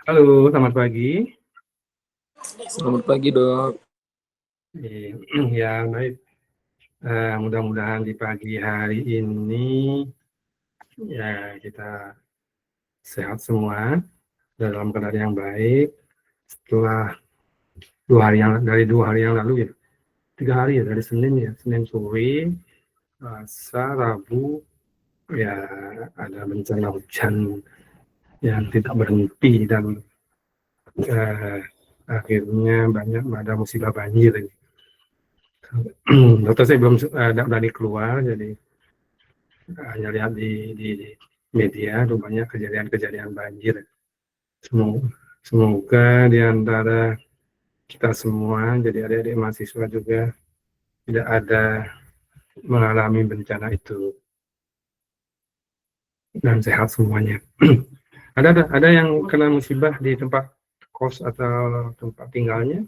Halo, selamat pagi. Selamat pagi, Dok. Ya, baik. Mudah-mudahan di pagi hari ini ya kita sehat semua dalam keadaan yang baik. Setelah 2 hari yang lalu ya, 3 hari ya, dari Senin sore, Selasa, Rabu, ya ada bencana hujan yang tidak berhenti dan akhirnya ada musibah banjir ini. Dokter saya belum berani keluar, jadi hanya lihat di media banyak kejadian-kejadian banjir. Semoga di antara kita semua, jadi adik-adik mahasiswa juga tidak ada mengalami bencana itu dan sehat semuanya. Ada yang kena musibah di tempat kos atau tempat tinggalnya?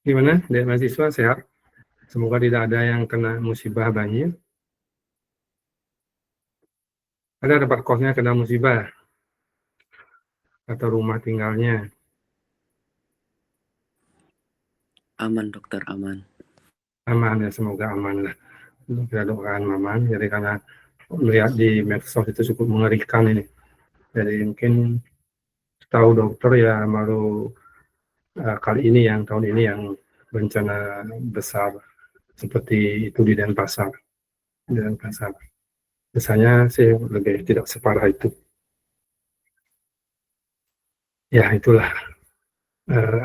Gimana, adik mahasiswa sehat? Semoga tidak ada yang kena musibah banjir. Ada tempat kosnya kena musibah atau rumah tinggalnya? Aman, dokter, aman. Aman ya, semoga aman lah. Kita doakan aman, jadi karena melihat di medsos itu cukup mengerikan ini. Jadi mungkin tahu dokter ya baru tahun ini yang bencana besar seperti itu di Denpasar. Biasanya sih lebih tidak separah itu. Ya itulah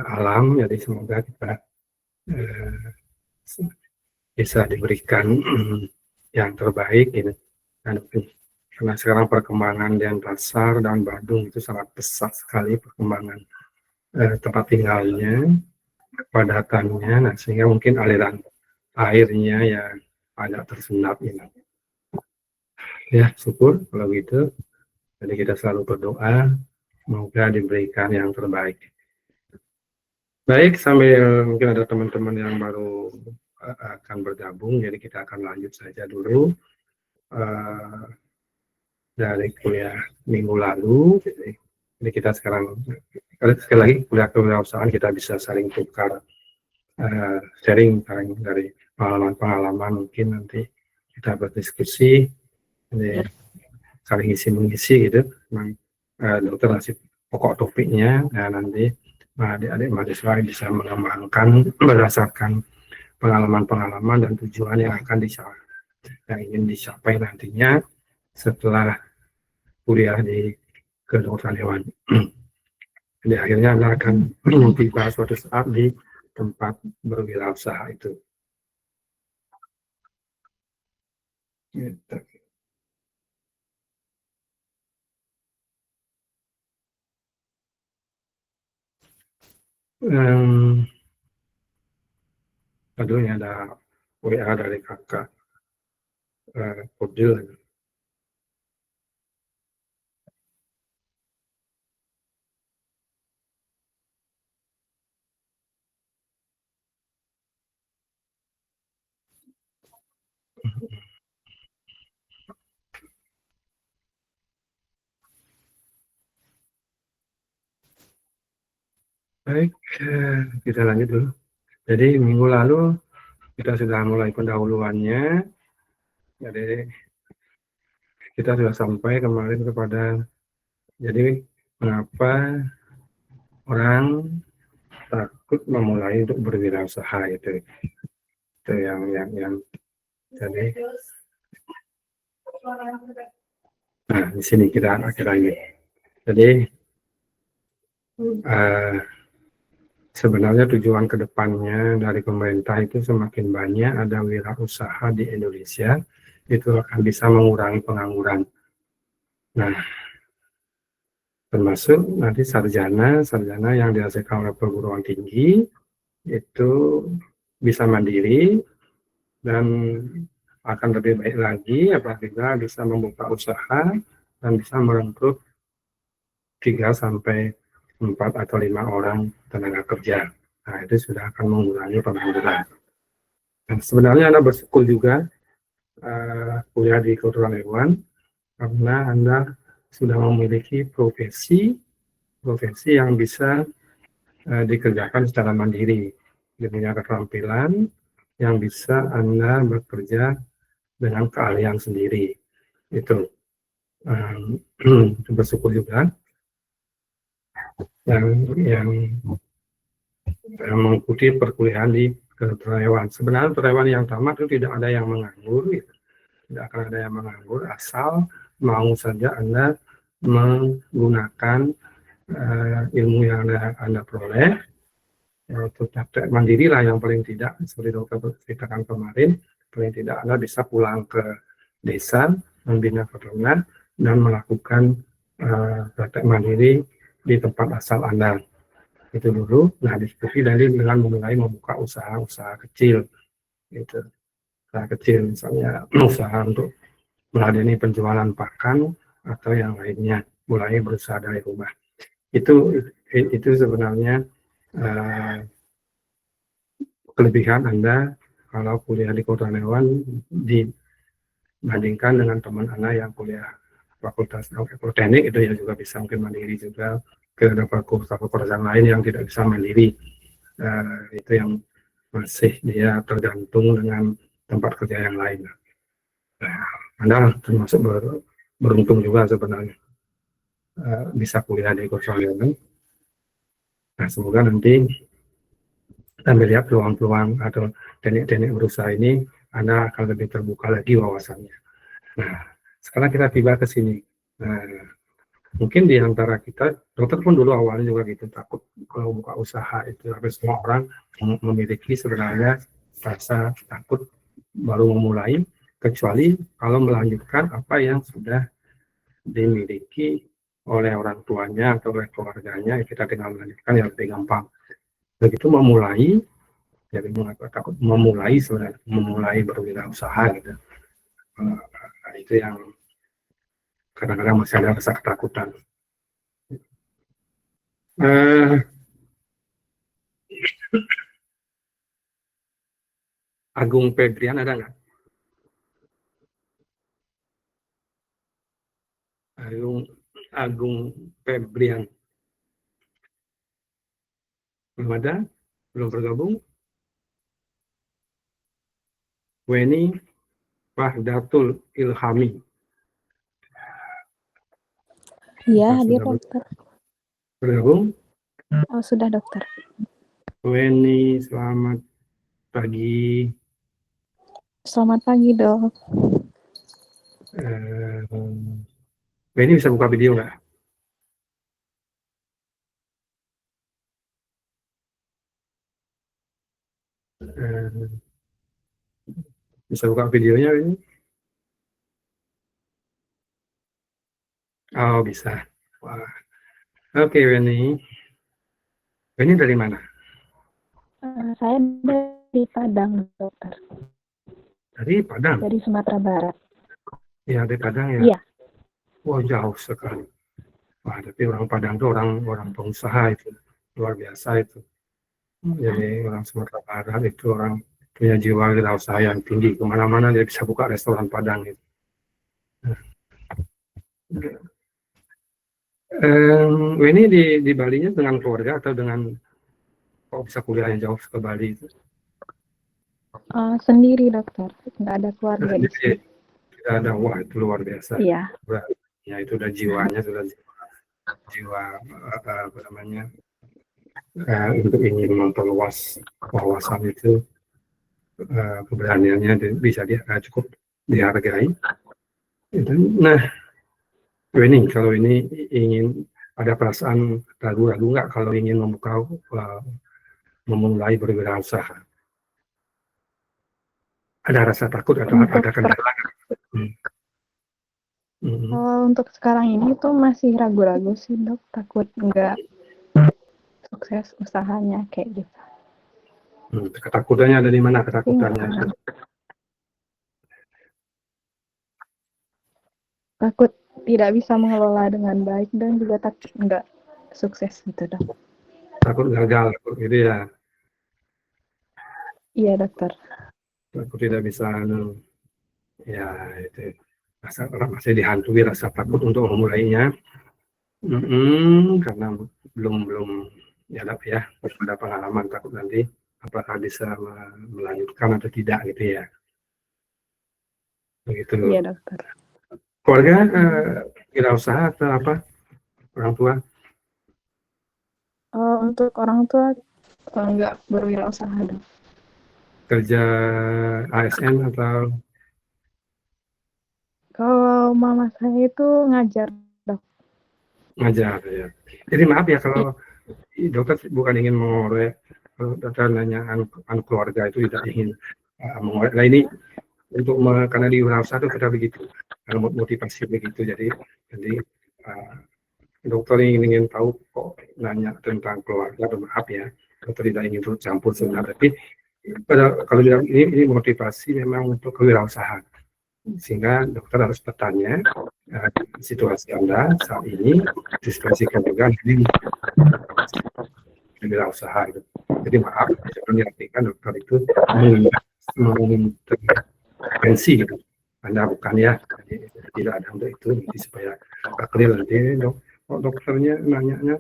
alam, jadi semoga kita bisa diberikan yang terbaik ini. Karena sekarang perkembangan Denpasar dan Badung itu sangat pesat sekali perkembangan tempat tinggalnya, kepadatannya, nah sehingga mungkin aliran airnya ya agak tersendat ini. Ya syukur kalau gitu. Jadi kita selalu berdoa semoga diberikan yang terbaik. Baik, sambil mungkin ada teman-teman yang baru akan bergabung, jadi kita akan lanjut saja dulu dari kuliah minggu lalu. Jadi kita sekarang sekali lagi kuliah kewirausahaan kita bisa saling tukar sharing dari pengalaman mungkin nanti kita berdiskusi, jadi saling isi mengisi gitu. Dokter ngasih pokok topiknya, nanti adik-adik mahasiswa bisa mengembangkan berdasarkan pengalaman-pengalaman dan tujuan yang ingin dicapai nantinya setelah kuliah di kedokteran hewan. Jadi akhirnya Anda akan tiba suatu saat di tempat berwirausaha itu. Gitu. Aduh, ini ada WA dari kakak Kodil. Baik, kita lanjut dulu. Jadi minggu lalu kita sudah mulai pendahuluannya. Jadi kita sudah sampai kemarin kepada jadi mengapa orang takut memulai untuk berwirausaha itu yang jadi nah di sini kita akhirnya jadi sebenarnya tujuan kedepannya dari pemerintah itu semakin banyak ada wirausaha di Indonesia, itu akan bisa mengurangi pengangguran. Nah, termasuk nanti sarjana yang dihasilkan oleh perguruan tinggi itu bisa mandiri dan akan lebih baik lagi apabila bisa membuka usaha dan bisa merekrut 3 sampai 4 atau 5 orang tenaga kerja. Nah, itu sudah akan mengurangi pengangguran. Dan sebenarnya Anda bersyukur juga kuliah di kedokteran hewan karena Anda sudah memiliki profesi yang bisa dikerjakan secara mandiri, dia punya keterampilan yang bisa Anda bekerja dengan keahlian sendiri. Itu bersyukur juga yang mengikuti perkuliahan di kedokteran hewan. Sebenarnya kedokteran hewan yang tamat itu tidak ada yang menganggur, gitu. Tidak akan ada yang menganggur asal mau saja Anda menggunakan ilmu yang Anda peroleh, yaitu praktek mandiri lah yang paling tidak, seperti dokter ceritakan kemarin, paling tidak Anda bisa pulang ke desa, membina peternak, dan melakukan praktek mandiri di tempat asal Anda. Itu dulu. Nah, diskusi dari dengan mulai membuka usaha-usaha kecil, gitu. Usaha kecil, misalnya usaha untuk meladeni penjualan pakan atau yang lainnya, mulai berusaha dari rumah. Itu sebenarnya kelebihan Anda kalau kuliah di kedokteran hewan dibandingkan dengan teman Anda yang kuliah fakultas teknik, itu ya juga bisa mungkin mandiri juga ke fakultas yang lain yang tidak bisa mandiri. Itu yang masih dia tergantung dengan tempat kerja yang lain. Anda termasuk beruntung juga sebenarnya bisa kuliah di kedokteran hewan. Nah, semoga nanti kita melihat peluang-peluang atau teknik-teknik berusaha ini Anda akan lebih terbuka lagi wawasannya. Nah, sekarang kita tiba ke sini. Nah, mungkin di antara kita, dokter pun dulu awalnya juga gitu, takut kalau buka usaha itu. Hampir semua orang memiliki sebenarnya rasa takut baru memulai, kecuali kalau melanjutkan apa yang sudah dimiliki oleh orang tuanya atau oleh keluarganya, kita tinggal melanjutkan yang lebih gampang. Begitu memulai, jadi mengapa takut memulai berwirausaha gitu. Itu yang kadang-kadang masih ada rasa ketakutan. Agung Febrian ada nggak? Agung Febrian. Belum ada? Belum bergabung? Weni Wahdatul Ilhami. Iya, hadir dokter. Bergabung? Oh, sudah dokter. Weni, selamat pagi. Selamat pagi dok. Weni bisa buka video nggak? Bisa buka videonya ini? Oh, bisa. Wah. Oke, Weni. Weni dari mana? Saya dari Padang, dokter. Dari Padang? Dari Sumatera Barat. Ya, dari Padang ya? Iya. Wah, jauh sekali. Wah, tapi orang Padang itu orang pengusaha itu. Luar biasa itu. Jadi orang Sumatera Barat itu orang punya jiwa wirausaha yang tinggi. Kemana-mana dia bisa buka restoran Padang itu. Ini di Bali-nya dengan keluarga atau dengan kok bisa kuliahnya jauh ke Bali itu? Sendiri dokter, nggak ada keluarga di sini. Tidak ada, wah itu luar biasa. Iya. Ya itu udah jiwanya, sudah jiwa apa namanya, untuk ingin memperluas wawasan itu, keberaniannya bisa cukup dihargai. Nah, ini kalau ini ingin ada perasaan ragu-ragu nggak kalau ingin memulai berwirausaha? Ada rasa takut atau ada kendala? Untuk sekarang ini tuh masih ragu-ragu sih dok, takut nggak sukses usahanya kayak gitu. Ketakutannya ada di mana ketakutannya? Takut tidak bisa mengelola dengan baik dan juga takut nggak sukses gitu dok. Takut gagal gitu ya? Iya dokter. Takut tidak bisa. Ya itu masih dihantui rasa takut untuk memulainya. Karena belum belum ya ada pengalaman, takut nanti apakah bisa melanjutkan atau tidak gitu ya. Begitu. Iya dokter. Keluarga wirausaha atau apa? Orang tua? Untuk orang tua nggak berwirausaha dok. Kerja ASN atau Kalau mama saya itu ngajar dok. ngajar ya. Jadi maaf ya kalau dokter bukan ingin mengorek, kalau dokter nanya anu keluarga itu tidak ingin mengorek. Nah ini untuk karena di wirausaha itu kita begitu, karena motivasi begitu. Jadi uh, dokter ingin tahu kok nanya tentang keluarga, maaf ya, dokter tidak ingin turut campur sebenarnya. Tapi kalau bilang ini motivasi memang untuk kewirausahaan, sehingga dokter harus bertanya situasi Anda saat ini, situasi keluarga jadi wirausaha gitu. Jadi maaf, jangan diartikan dokter itu mengintervensi gitu. Anda bukan ya, jadi tidak ada untuk itu. Jadi supaya clear nanti dokternya nanya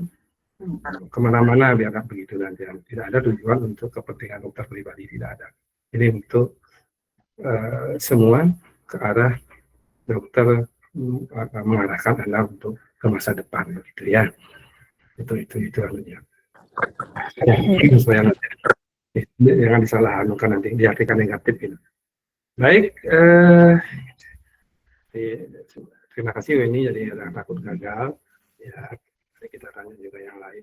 kemana-mana biar nggak begitu nanti. Tidak ada tujuan untuk kepentingan dokter pribadi, tidak ada. Ini untuk semua ke arah dokter mengarahkan Anda untuk ke masa depan gitu ya. Itu anunya. Ya, supaya nanti jangan disalahanukan nanti diartikan negatif gitu. Baik, terima kasih Weni, jadi ada takut gagal. Ya, kita tanya juga yang lain.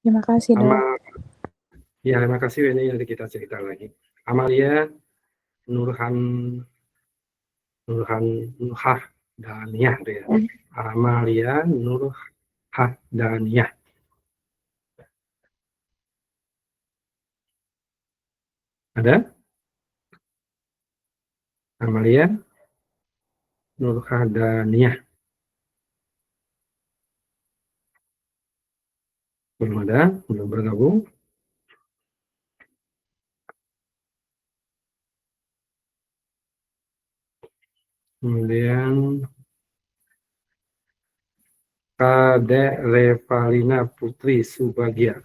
Terima kasih dok. Ya, terima kasih Weni, jadi kita cerita lagi. Amalia Nurhah Daniyah ya. Amalia Nurhah Daniyah. Ada? Amalia Nurhah Daniyah. Belum ada, belum bergabung. Kemudian Kadek Revalina Putri Subagia.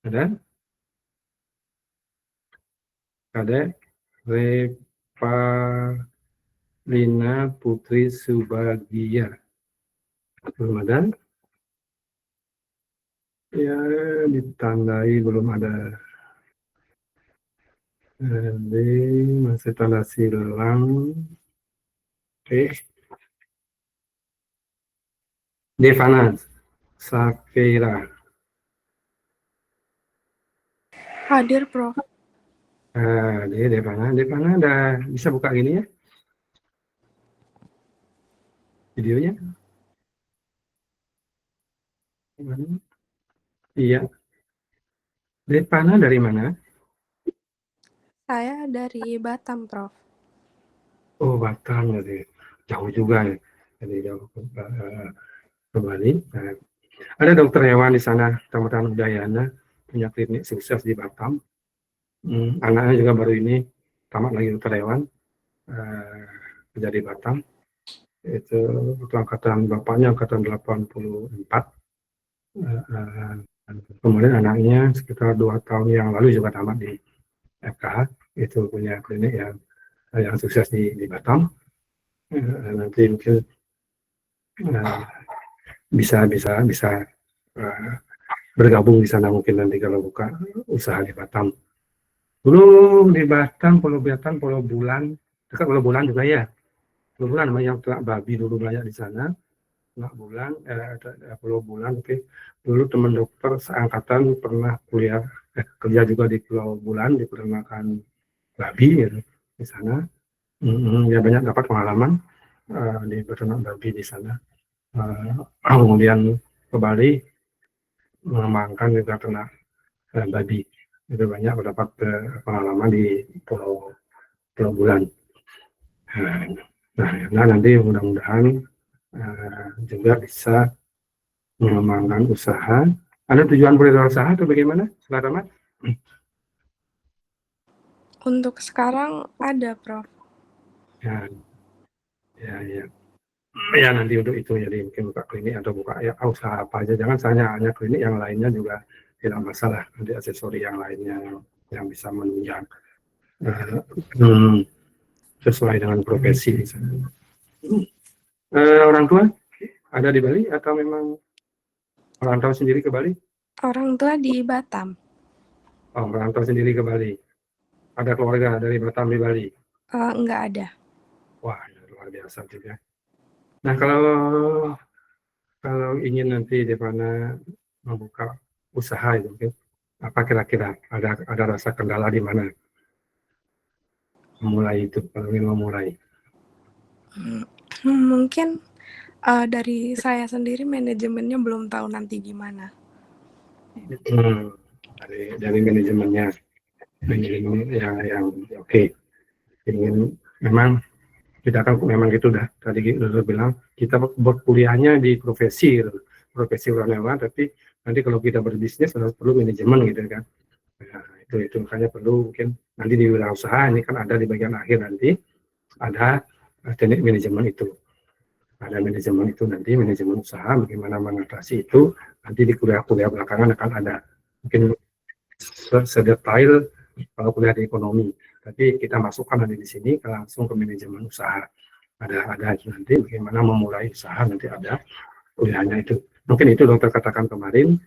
Ada? Kadek Revalina Putri Subagia. Belum ada? Ya, ditandai belum ada. Jadi masih tanda silang. Oke. Devana Safira. Hadir, Prof. Dia Devana udah bisa buka gini ya? Videonya? Iya. Devana dari mana? Saya dari Batam, Prof. Oh, Batam jadi jauh juga ya. Jadi jauh ke Bali. Ada dokter hewan di sana, Kecamatan Udayana, punya klinik sukses di Batam. Anaknya juga baru ini tamat lagi dokter hewan, kerja di Batam. Itu angkatan bapaknya angkatan 84. Kemudian anaknya sekitar 2 tahun yang lalu juga tamat di FKH, itu punya klinik yang sukses di Batam. Nanti mungkin bisa bergabung di sana mungkin nanti kalau buka usaha di Batam. Dulu di Batam, Pulau Biatan, Pulau Bulan, dekat Pulau Bulan juga ya. Pulau Bulan namanya yang telak babi dulu banyak di sana. Telak Bulan, Pulau Bulan. Oke. Dulu teman dokter seangkatan pernah kuliah, kerja juga di Pulau Bulan di peternakan babi gitu, di sana. Ya banyak dapat pengalaman di peternak babi di sana. Kemudian ke Bali mengembangkan juga ternak babi. Itu banyak mendapat pengalaman di Pulau Bulan. Nah, nanti mudah-mudahan juga bisa mengembangkan usaha. Ada tujuan berwirausaha atau bagaimana, Saudara Rahmat? Untuk sekarang ada, Prof. Ya, ya. Ya nanti untuk itu jadi mungkin buka klinik atau buka ya usaha apa aja, jangan hanya klinik, yang lainnya juga tidak masalah, nanti aksesori yang lainnya yang bisa menunjang eh, sesuai dengan profesi misalnya. Orang tua ada di Bali atau memang orang tua sendiri ke Bali? Orang tua di Batam. Oh, orang tua sendiri ke Bali. Ada keluarga dari Batam di Bali? Nggak ada. Wah, luar biasa juga. Nah, kalau ingin nanti di mana membuka usaha itu, mungkin apa kira-kira ada rasa kendala di mana memulai itu, kalau ingin memulai? Mungkin dari saya sendiri manajemennya belum tahu nanti gimana. Dari manajemen yang oke. Ingin memang kita kan memang gitu dah. Tadi udah bilang kita berkuliahnya di profesi orang, tapi nanti kalau kita berbisnis harus perlu manajemen gitu kan. Nah, itu makanya perlu mungkin nanti di wirausaha ini kan ada di bagian akhir nanti ada teknik manajemen itu. Ada manajemen itu nanti manajemen usaha bagaimana mengatasi itu nanti di kuliah-kuliah belakangan akan ada mungkin sedetail kalau kuliah di ekonomi, tapi kita masukkan nanti di sini langsung ke manajemen usaha. Ada nanti bagaimana memulai usaha, nanti ada kuliahnya itu. Mungkin itu dokter katakan kemarin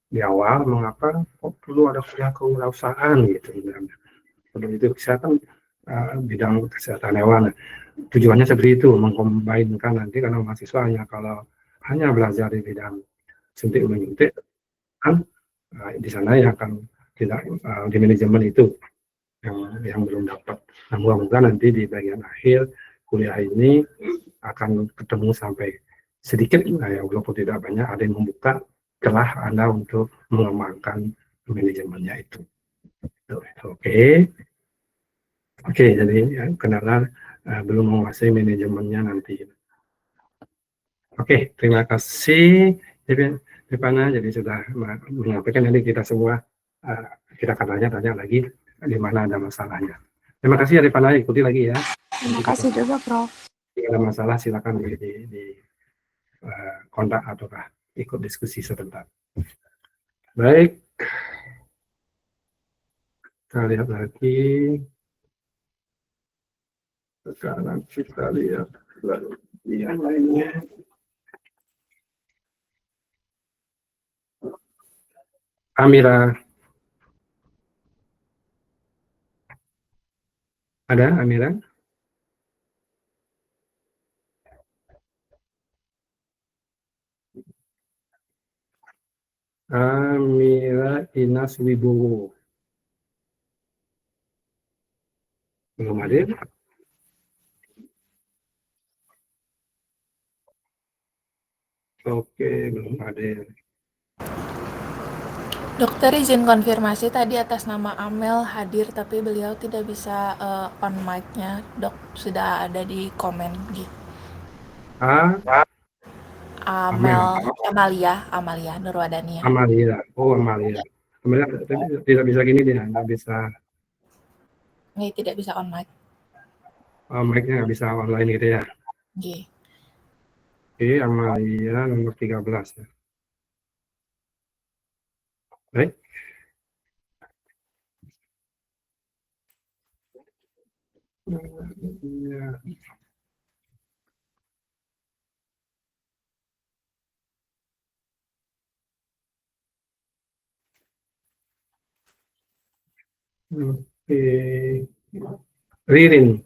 di awal, mengapa kok perlu ada kuliah kewirausahaan gitu. Perlu itu kesehatan, bidang kesehatan hewan. Tujuannya seperti itu, mengkombinkan nanti karena mahasiswanya kalau hanya belajar di bidang suntik menyuntik kan di sana yang akan tidak di manajemen itu yang belum dapat. Nah, mudah-mudahan nanti di bagian akhir kuliah ini akan ketemu sampai sedikit, ya walaupun tidak banyak, ada yang membuka celah Anda untuk mengembangkan manajemennya itu. Oke, jadi ya, kenalan belum menguasai manajemennya nanti. Oke, terima kasih Devana, jadi sudah menyampaikan. Nanti kita semua kita akan tanya lagi di mana ada masalahnya. Terima kasih ya Devana, ikuti lagi ya. Terima kasih juga, Prof. Jika ada masalah silakan di kontak ataukah ikut diskusi sebentar. Baik, kita lihat lagi. Sekarang kita lihat yang lainnya. Amira. Ada Amira? Amira Inas Wibowo. Belum hadir? Oke, belum hadir. Dokter izin konfirmasi tadi atas nama Amel hadir tapi beliau tidak bisa on mic-nya. Dok, sudah ada di komen gitu. Amalia Nurwadania. Amalia. Oh, Amalia. Amalia tidak bisa gini dia, nggak bisa. Nggak, tidak bisa on mic. Mic-nya nggak bisa online gitu ya. Oke. Oke, Amalia nomor 13 ya. Baik. Ya. Oke. Ririn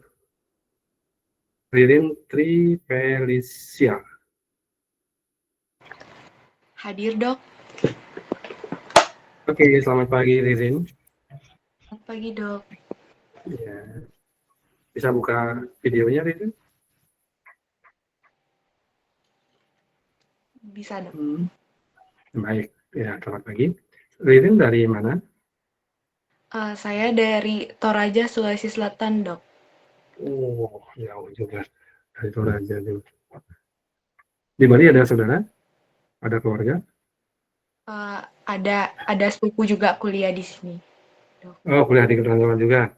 Tri Felicia. Hadir, Dok. Oke, selamat pagi Ririn. Selamat pagi, Dok. Ya. Bisa buka videonya Ririn? Bisa, Dok. Baik, ya selamat pagi. Ririn dari mana? Saya dari Toraja, Sulawesi Selatan, Dok. Oh, jauh juga dari Toraja. Di Bali ada saudara? Ada keluarga? Ada sepupu juga kuliah di sini, Dok. Oh, kuliah di Kedoya juga.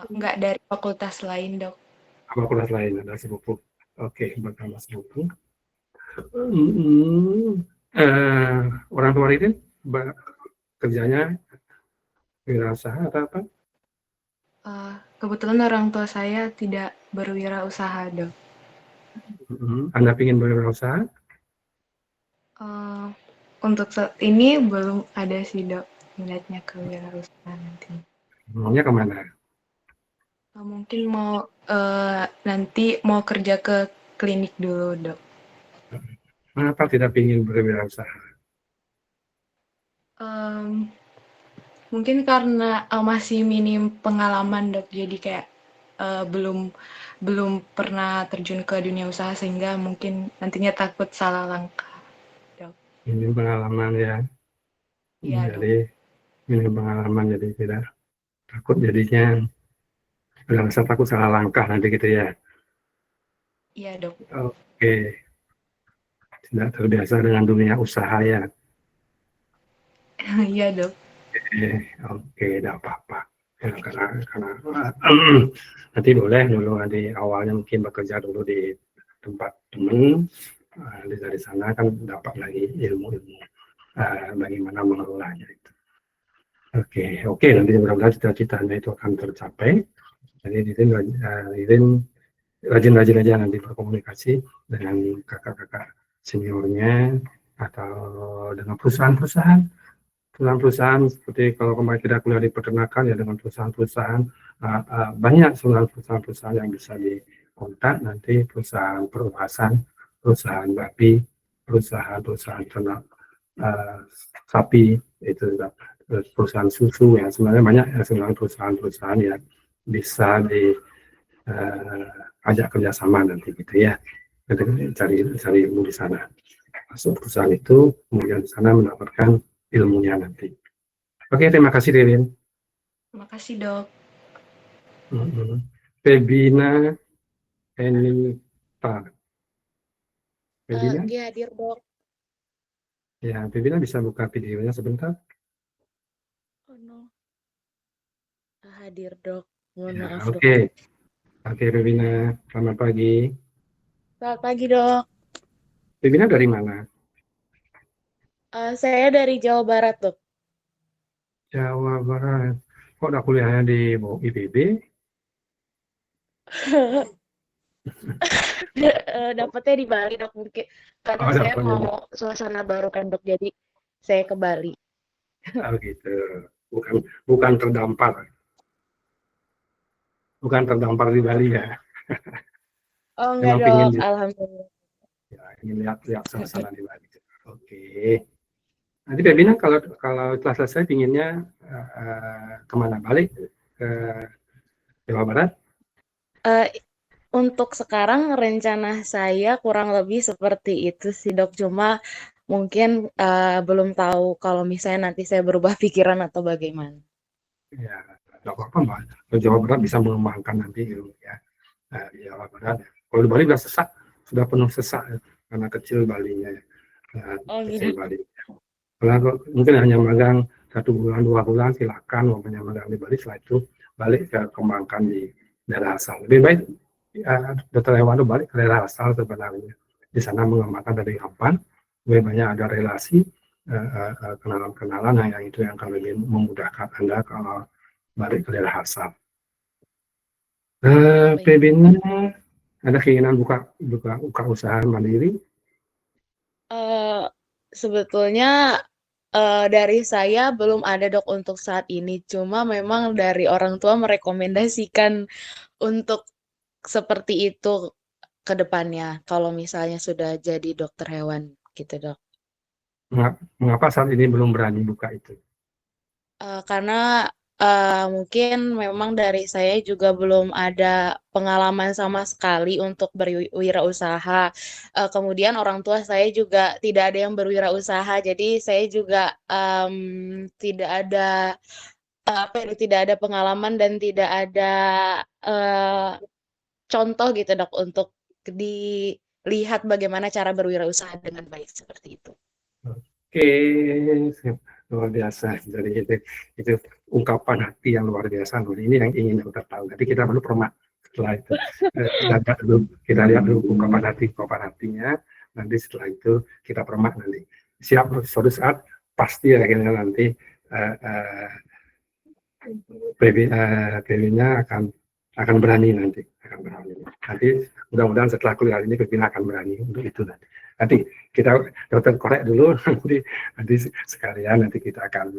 Enggak dari fakultas lain, Dok. Fakultas lain ada sepupu. Oke, bertambah sepupu. Hmm, orang tua Ririn kerjanya wirausaha atau apa? Kebetulan orang tua saya tidak berwirausaha, Dok. Anda ingin berwirausaha? Untuk saat ini belum ada sih, Dok, minatnya ke wirausaha nanti. Maunya kemana? Mungkin nanti mau kerja ke klinik dulu, Dok. Mengapa tidak ingin berwirausaha? Mungkin karena masih minim pengalaman, Dok. Jadi kayak belum pernah terjun ke dunia usaha sehingga mungkin nantinya takut salah langkah, Dok. Ini pengalaman ya. Iya, Dok. Jadi ini pengalaman jadi tidak takut jadinya rasa takut salah langkah nanti gitu ya. Iya, Dok. Oke, tidak terbiasa dengan dunia usaha ya. Iya, Dok. Oke, tidak apa-apa. Ya, karena nanti boleh dulu nanti awalnya mungkin bekerja dulu di tempat teman, dari sana kan dapat lagi ilmu-ilmu bagaimana mengelolanya itu. Oke, nanti mudah-mudahan cita-citanya itu akan tercapai. Jadi Ririn rajin-rajin aja nanti berkomunikasi dengan kakak-kakak seniornya atau dengan perusahaan-perusahaan seperti kalau kemarin tidak kuliah di peternakan ya dengan perusahaan-perusahaan banyak sebenarnya perusahaan-perusahaan yang bisa dikontak nanti perusahaan perluasan, perusahaan babi, perusahaan ternak sapi itu perusahaan susu ya sebenarnya banyak ya sebenarnya perusahaan-perusahaan yang bisa diajak kerjasama nanti gitu ya cari ilmu di sana masuk perusahaan itu kemudian di sana mendapatkan ilmunya nanti. Oke, terima kasih Ririn. Terima kasih, Dok. Febina Enita. Febina? Dia hadir, Dok. Ya, Febina bisa buka videonya sebentar. Oh no. Hadir, Dok. Mohon Ya, maaf, Dok. Oke, Febina. Selamat pagi. Selamat pagi, Dok. Febina dari mana? Saya dari Jawa Barat, Dok. Jawa Barat. Kok udah kuliahnya di IPB? Dapatnya di Bali, Dok. Mungkin karena saya Dapatnya. mau suasana baru kan, Dok. Jadi saya ke Bali. Oh gitu. Bukan terdampar. Bukan terdampar di Bali ya. Oh enggak, Memang Dok. pingin Alhamdulillah. ya, ingin lihat suasana di Bali. Oke. Nanti Febina kalau telah selesai pinginnya kemana? Balik ke Jawa Barat? Untuk sekarang rencana saya kurang lebih seperti itu sih, Dok. Cuma mungkin belum tahu kalau misalnya nanti saya berubah pikiran atau bagaimana. Ya, tidak apa-apa Mbak. Ke Jawa Barat bisa mengembangkan nanti ilmu ya. Di Jawa Barat. Kalau di Bali sudah penuh sesak ya, karena kecil Balinya ya. Kecil gitu. Bali. Kalau mungkin hanya magang 1 bulan 2 bulan silakan mau magang di Bali, setelah itu balik ke kembangkan di daerah asal. Lebih baik Dr. Hewano balik ke daerah asal sebenarnya. Di sana mengembangkan dari kapan, lebih banyak ada relasi, kenalan-kenalan yang itu yang akan lebih memudahkan Anda kalau balik ke daerah asal. Febina ada keinginan buka usaha mandiri? Sebetulnya dari saya belum ada, Dok, untuk saat ini. Cuma memang dari orang tua merekomendasikan untuk seperti itu ke depannya. Kalau misalnya sudah jadi dokter hewan gitu, Dok. Mengapa saat ini belum berani buka itu? Karena mungkin memang dari saya juga belum ada pengalaman sama sekali untuk berwirausaha. Kemudian orang tua saya juga tidak ada yang berwirausaha, jadi saya juga tidak ada tidak ada pengalaman dan tidak ada contoh gitu, Dok, untuk lihat bagaimana cara berwirausaha dengan baik seperti itu. Oke, luar biasa. Jadi itu ungkapan hati yang luar biasa. Ini yang ingin kita tahu. Jadi kita perlu permak setelah itu. Kita lihat dulu ungkapan hatinya. Nanti setelah itu kita permak nanti. Siap suatu saat pasti akhirnya nanti PB-nya akan berani nanti. Nanti mudah-mudahan setelah kuliah ini PB-nya akan berani untuk itu nanti. Nanti kita dokter korek dulu, nanti sekalian nanti kita akan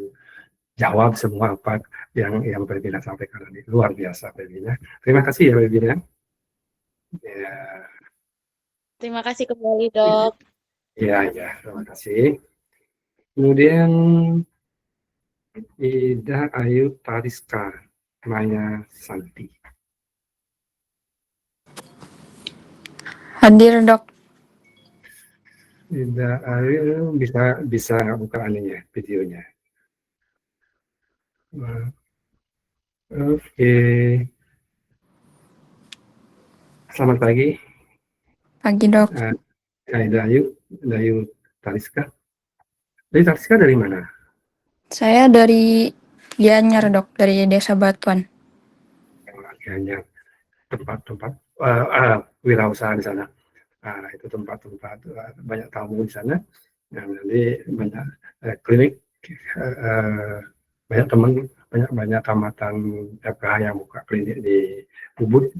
jawab semua apa yang Pebina sampaikan tadi. Luar biasa Pebina. Terima kasih ya Pebina. Ya. Terima kasih kembali dok. Ya, terima kasih. Kemudian Ida Ayu Tariska Maya Santi. Hadir dok. Ida Ayu bisa buka aninya videonya. Oke. Selamat pagi. Pagi dok. Ida Ayu Tariska. Dari Tariska dari mana? Saya dari Gianyar dok, dari Desa Batuan. Gianyar. Tempat wirausaha di sana. Itu tempat-tempat banyak tamu di sana. Jadi banyak klinik, banyak teman, banyak tamatan FKH yang buka klinik di Ubud.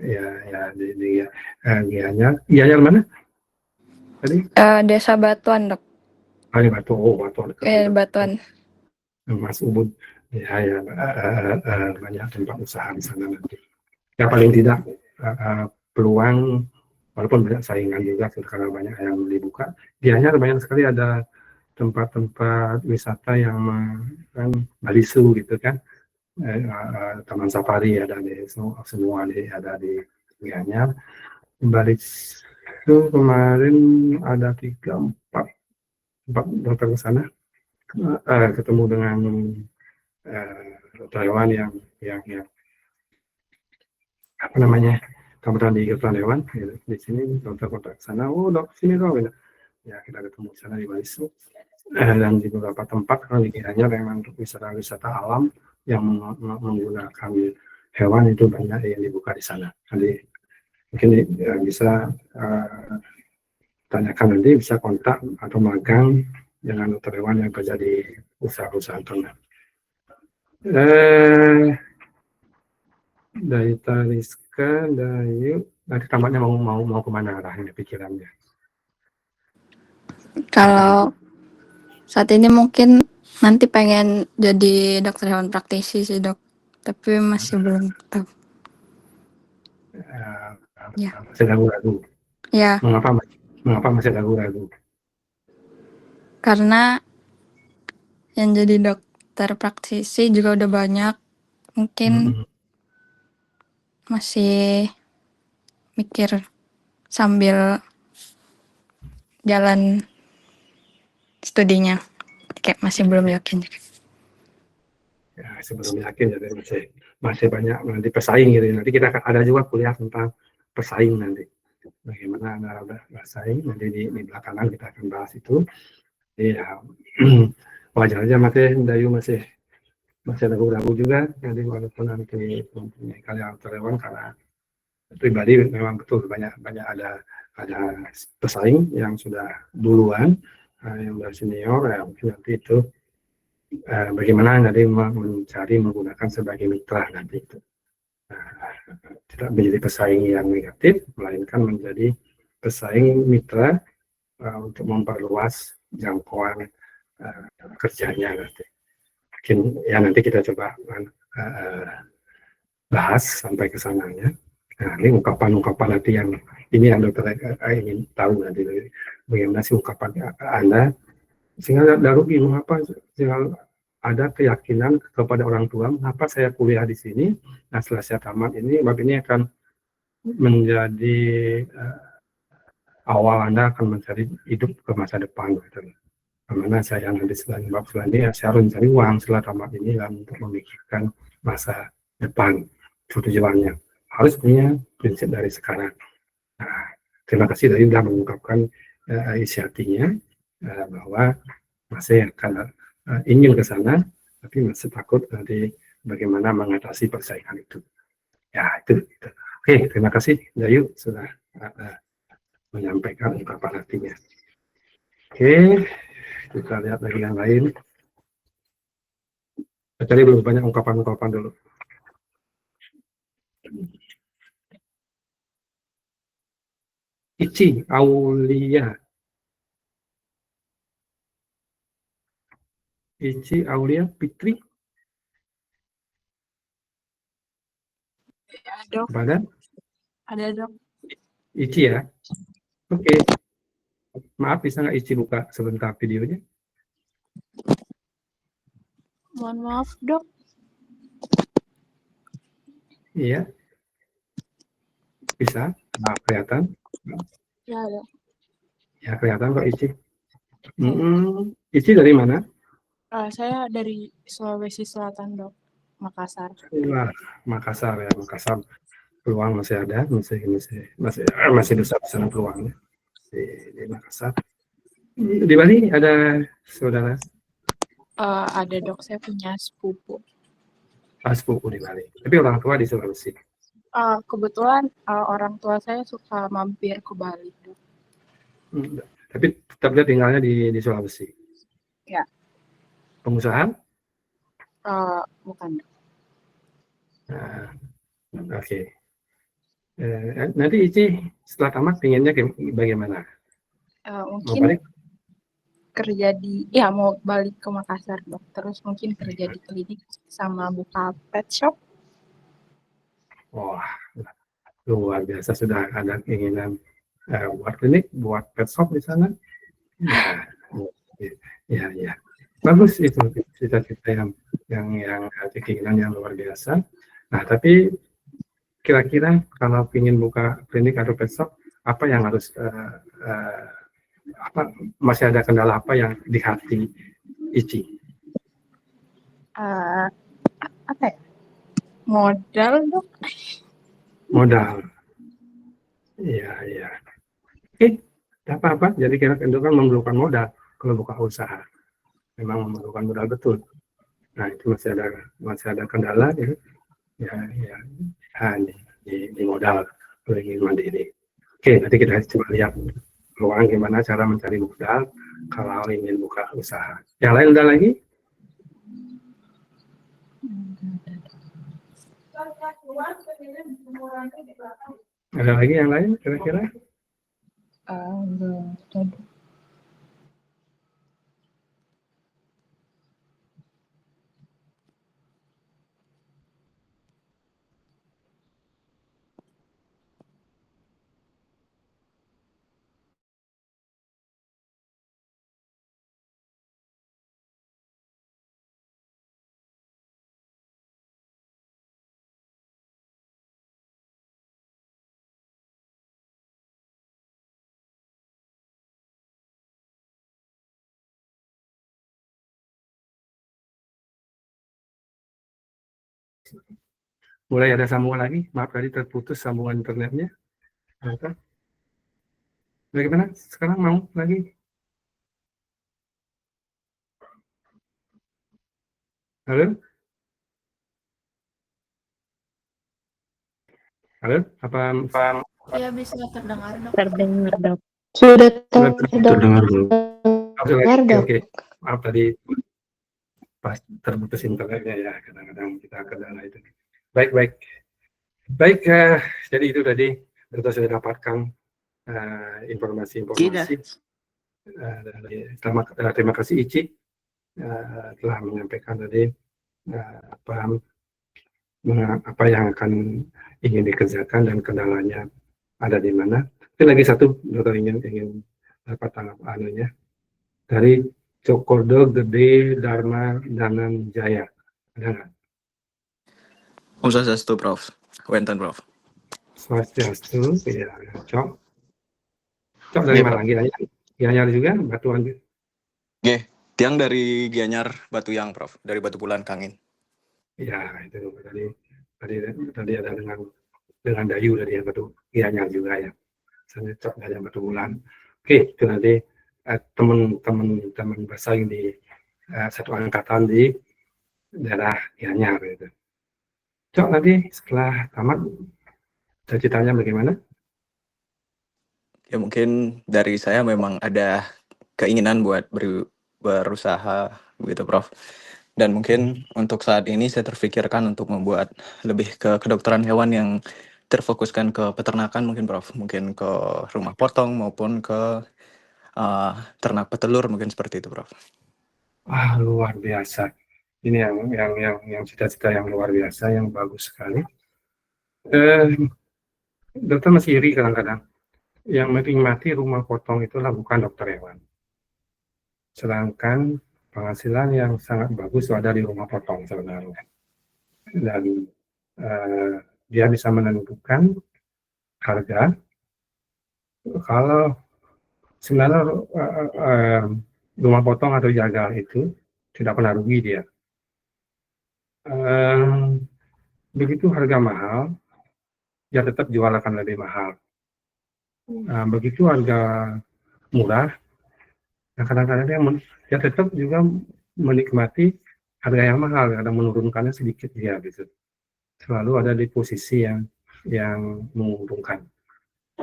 Ya di Gianyar. Gianyar mana? Tadi? Desa Batuan dok. Batuan. Batuan. Mas Ubud. Ya, banyak tempat usaha di sana nanti. Ya paling tidak peluang, walaupun banyak saingan juga karena banyak yang dibuka. Gianyar banyak sekali ada tempat-tempat wisata yang kan Balisu gitu kan. Taman safari ada di semua ada di Gianyar. Balisu kemarin ada 3-4 tempat dokter ke sana. Ketemu dengan dokter hewan yang apa namanya, kemudian di dokter hewan di sini dokter ke sana, dok sini dok, ya kita ketemu di sana di Balisu dan di beberapa tempat kalau di Gianyar memang untuk wisata alam yang menggunakan hewan itu banyak yang dibuka di sana. Jadi mungkin bisa tanyakan nanti, bisa kontak atau magang dengan dokter hewan yang kerja di usaha-usaha ternak. Dari Tariska, Dayu, nanti tampaknya mau kemana arahnya pikirannya? Kalau saat ini mungkin nanti pengen jadi dokter hewan praktisi sih dok, tapi masih belum tahu. Ya. Masih ragu-ragu. Ya. Mengapa masih ragu-ragu? Karena yang jadi dokter praktisi juga udah banyak, mungkin masih mikir sambil jalan studinya, kayak masih belum yakin. Ya, sebelum yakin jadi masih banyak nanti pesaing gitu. Nanti kita akan ada juga kuliah tentang pesaing nanti. Bagaimana Anda bersaing nanti di belakangan kita akan bahas itu. Ya, wajar aja Dayu masih ragu-ragu juga. Jadi walaupun nanti mempunyai kalian terlewat, karena pribadi memang betul banyak ada pesaing yang sudah duluan, yang sudah senior, ya mungkin nanti itu bagaimana nanti menggunakan sebagai mitra nanti itu. Tidak menjadi pesaing yang negatif, melainkan menjadi pesaing mitra untuk memperluas jangkauan kerjanya nanti. Mungkin ya nanti kita coba bahas sampai ke sananya. Nah, ini ungkapan-ungkapan nanti yang ini yang dokter ingin tahu nanti bagaimana sih ungkapan Anda sehingga darugi mengapa, sehingga ada keyakinan kepada orang tua, mengapa saya kuliah di sini. Nah, setelah saya tamat ini, bab ini akan menjadi awal Anda akan mencari hidup ke masa depan. Gitu. Karena saya nanti selain bab selanjutnya, saya harus mencari uang setelah tamat ini dan untuk memikirkan masa depan. Tujuannya harus punya prinsip dari sekarang. Nah, terima kasih dari sudah mengungkapkan isi hatinya bahwa masih akan ingin ke sana, tapi masih takut nanti bagaimana mengatasi persaingan itu. Ya, itu. Oke, terima kasih Dayu sudah menyampaikan ungkapan hatinya. Oke, kita lihat lagi yang lain. Tadi belum banyak ungkapan-ungkapan dulu. Ici Aulia. Ici Aulia Fitri. Ya, dok. Pada Ada dok. Ici ya. Oke. Maaf, bisa nggak Ici buka sebentar videonya? Mohon maaf dok. Iya. Bisa. Nah, kelihatan. Ya dok. Ya, kelihatan kok Ici. Ici dari mana? Saya dari Sulawesi Selatan dok. Makassar. Wah, Makassar ya, Makassar. Peluang masih ada, masih besar sana peluangnya di Makassar. Di Bali ada saudara? Ada dok, saya punya sepupu. Sepupu di Bali. Tapi orang tua di Sulawesi. Kebetulan orang tua saya suka mampir ke Bali dok. Tapi tetap dia tinggalnya di Sulawesi. Ya. Pengusaha? Bukan dok. Oke. Nanti Ici setelah tamat pengennya bagaimana? Mungkin Mau balik? mau balik ke Makassar dok. Terus mungkin kerja di klinik sama buka pet shop. Wah, luar biasa, sudah ada keinginan buat klinik, buat pet shop di sana. Ya. Bagus itu cita-cita yang keinginan yang luar biasa. Nah, tapi kira-kira kalau ingin buka klinik atau pet shop, apa yang harus masih ada kendala apa yang di hati Ici? Apa ya? Modal dok. Modal. Iya. Oke, apa-apa. Jadi kira-kira itu kan memerlukan modal kalau buka usaha. Memang memerlukan modal betul. Nah, itu masih ada kendala ya. Di modal kalau ingin mandiri. Oke, nanti kita coba lihat peluang gimana cara mencari modal kalau ingin buka usaha. Yang lain udah lagi? Ada lagi yang lain kira-kira? Mulai ada sambungan lagi. Maaf tadi terputus sambungan internetnya. Bagaimana? Sekarang mau lagi? Halo? Apa? Ya, bisa terdengar dok. Terdengar dok. Sudah terdengar dok. Oke. Maaf tadi pas terputus internetnya ya, kadang-kadang kita kendala itu. Baik. Jadi itu tadi kita sudah dapatkan informasi. Terima kasih Ici telah menyampaikan tadi apa yang akan ingin dikerjakan dan kendalanya ada di mana. Tapi lagi satu, dokter ingin dapat tanggapan dari Cokordo Gede Dharma Dananjaya. Ada nggak? Om Swastiastu, Prof. Wenten, Prof. Swastiastu, ya, Cok dari mana? Gianyar juga, Batuan juga? Tiang dari Gianyar, Batuyang, Prof. Dari Batu Bulan, Kangin. Ya, itu tadi ada dengan Dayu dari Gianyar juga ya. misalnya cocok hanya Batu Bulan. Oke, itu nanti teman-teman bersaing di satu angkatan di daerah Gianyar gitu. Cok, nanti setelah tamat cita-citanya bagaimana? Ya mungkin dari saya memang ada keinginan buat berusaha begitu Prof. Dan mungkin untuk saat ini saya terfikirkan untuk membuat lebih ke kedokteran hewan yang terfokuskan ke peternakan mungkin Prof. Mungkin ke rumah potong maupun ke ternak petelur mungkin seperti itu Prof. Wah, luar biasa. Ini yang cita-cita yang luar biasa, yang bagus sekali. Dokter masih iri kadang-kadang. Yang menikmati rumah potong itulah bukan dokter hewan. Sedangkan penghasilan yang sangat bagus ada di rumah potong sebenarnya. Dan dia bisa menentukan harga. Kalau sebenarnya rumah potong atau jagal itu tidak pernah rugi dia. Begitu harga mahal, dia tetap jual akan lebih mahal. Begitu harga murah, kadang-kadang dia tetap juga menikmati harga yang mahal, kadang menurunkannya sedikit dia gitu. Selalu ada di posisi yang menguntungkan.